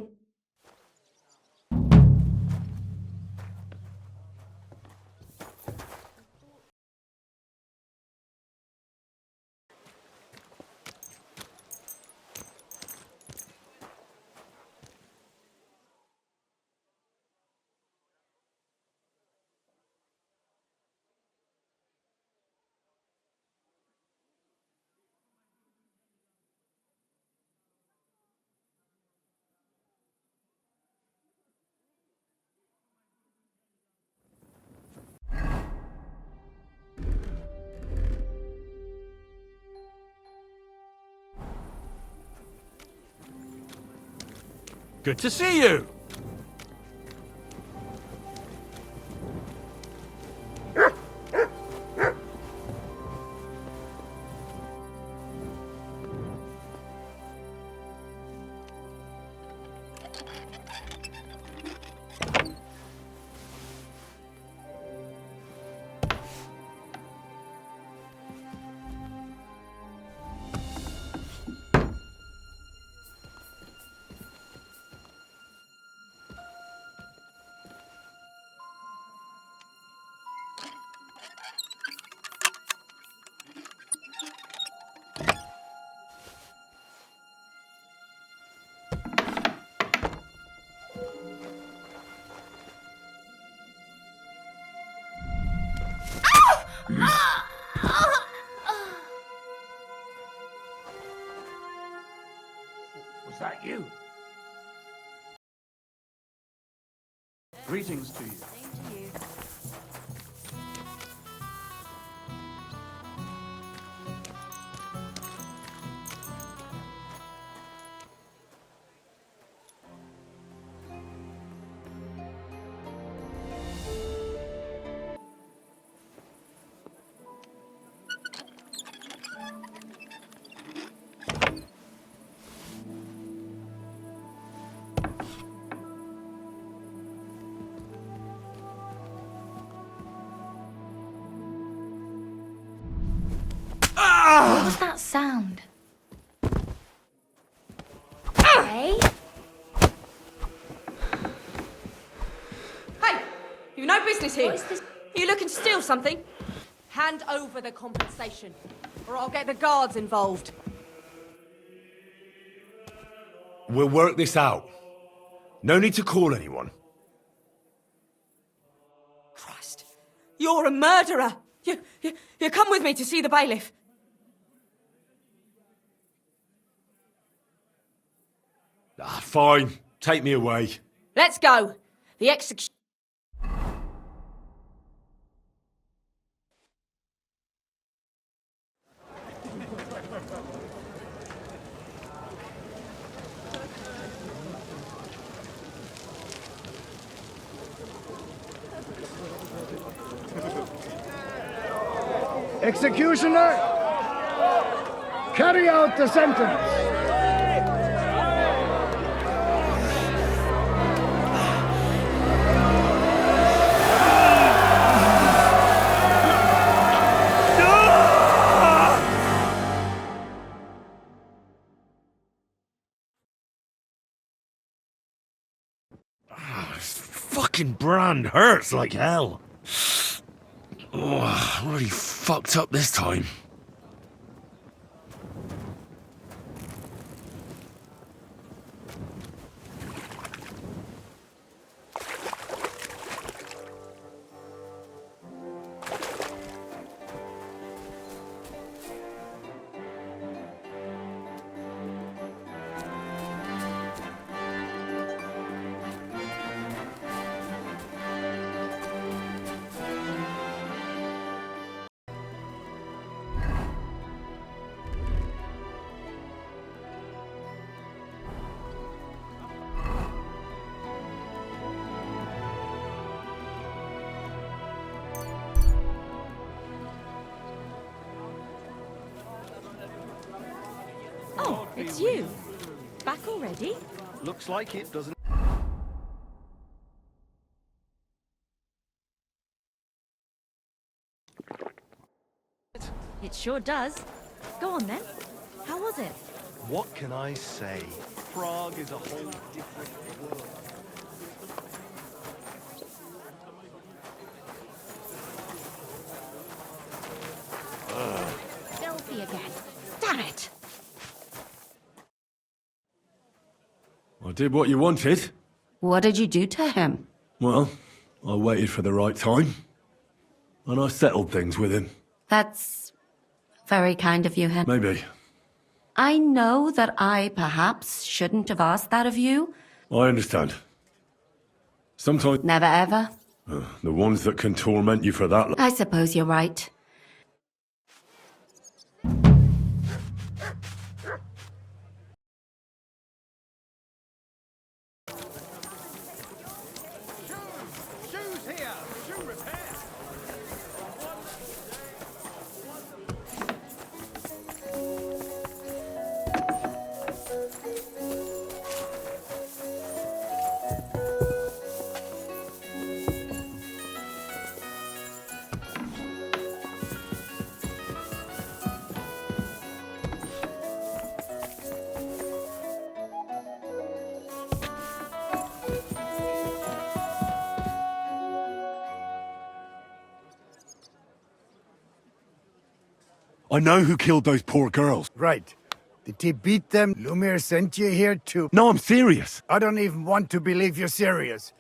Good to see you! Was that you? Greetings to you. Same to you. What was that sound? Hey? Hey! You've no business here. What is this? Are you looking to steal something? Hand over the compensation, or I'll get the guards involved. We'll work this out. No need to call anyone. Christ, you're a murderer! You come with me to see the bailiff. Ah, fine. Take me away. Let's go. The execution. Executioner, carry out the sentence. This fucking brand hurts like hell. Oh, I'm really fucked up this time. Oh, it's you. Back already? Looks like it, doesn't it? It sure does. Go on then. How was it? What can I say? Prague is a whole different world. Filthy again. Damn it! I did what you wanted. What did you do to him? Well, I waited for the right time. And I settled things with him. That's very kind of you, Henry. Maybe. I know that I perhaps shouldn't have asked that of you. I understand. Sometimes Never ever. the ones that can torment you for that. I suppose you're right. I know who killed those poor girls. Right. Did he beat them? Lumir sent you here to... No, I'm serious. I don't even want to believe you're serious.